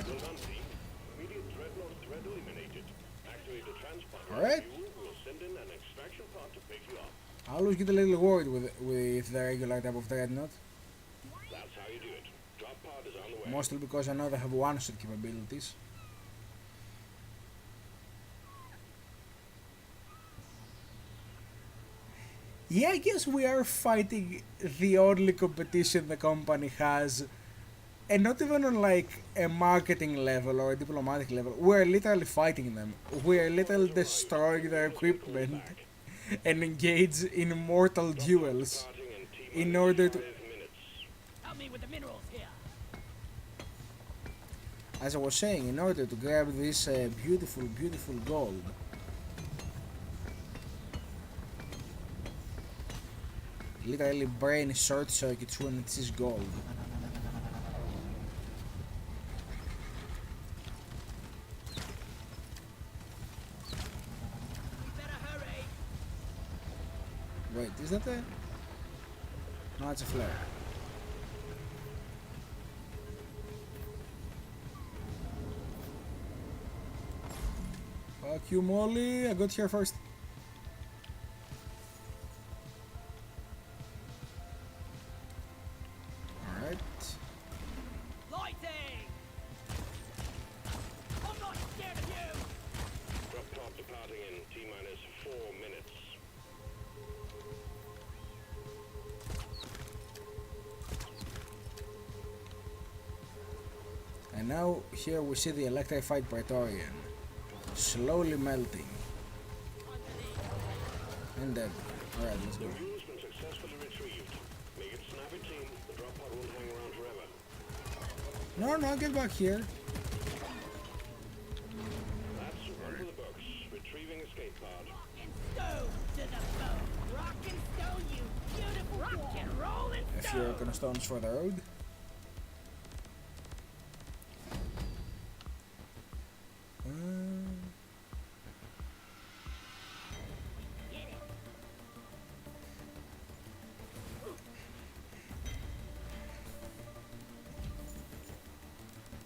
Well done, team. Immediate dreadnought threat eliminated. Activate the transponder. Alright. We'll send in an extraction pod to pick you up. I always get a little worried with the regular type of dreadnought, That's how you do it. Drop pod is on the way. mostly because I know they have one-shot capabilities. Yeah, I guess we are fighting the only competition the company has, and not even on like a marketing level or a diplomatic level. We're literally fighting them. We're literally destroying their equipment and engage in mortal duels in order to. Help me with the minerals here. As I was saying, in order to grab this beautiful, beautiful gold. Literally brain short circuits when it is gold. We better hurry. Wait, is that a... No, it's a flare. Fuck you, Molly. I got here first. Alright. Lighting! I'm not scared of you! Drop pod departing in T-minus 4 minutes. And now here we see the electrified Praetorian slowly melting. And dead. Alright, let's go. The fuel's been successfully retrieved. Make it snappy, team. The drop pod won't hang around forever. No, get back here. That's one for the books. Retrieving escape pod. And stone to the bone. Rock and stone, you beautiful rock and roll and A few Arcana stones for the road. Get it.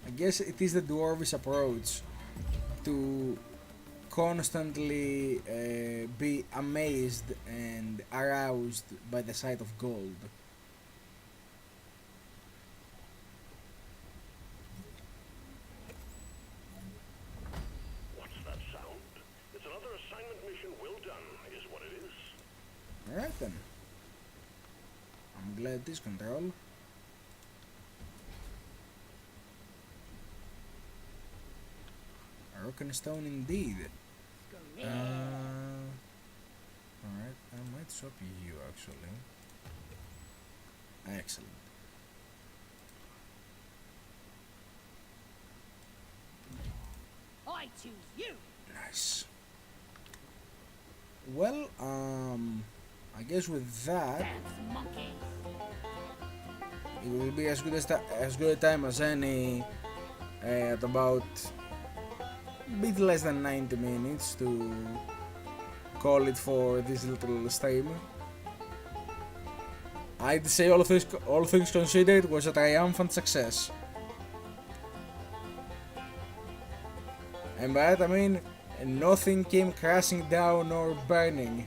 I guess it is the dwarvish approach to constantly be amazed and aroused by the sight of gold. What's that sound? It's another assignment mission well done, is what it is. Alright then. I'm glad this control. Broken stone indeed. Alright, I might swap you actually. Excellent. I choose you. Nice. Well, I guess with that, Dance monkey. it will be as good a time as any at about a bit less than 90 minutes to call it for this little stream. I'd say all things considered, it was a triumphant success. And by that I mean nothing came crashing down or burning.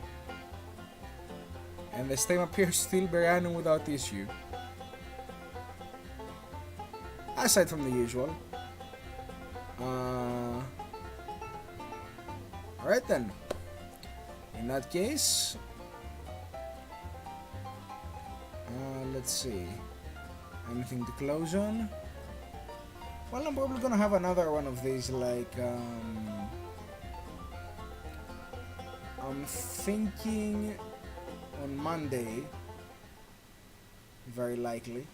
And the stream appears to still be running without issue. Aside from the usual. Alright then. In that case, let's see. Anything to close on? Well, I'm probably gonna have another one of these, like, I'm thinking on Monday, very likely,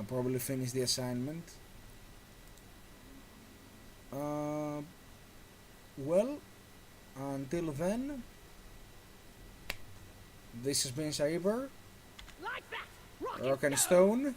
probably finish the assignment. Well, until then, this has been Saber, Like that! Rock and Stone.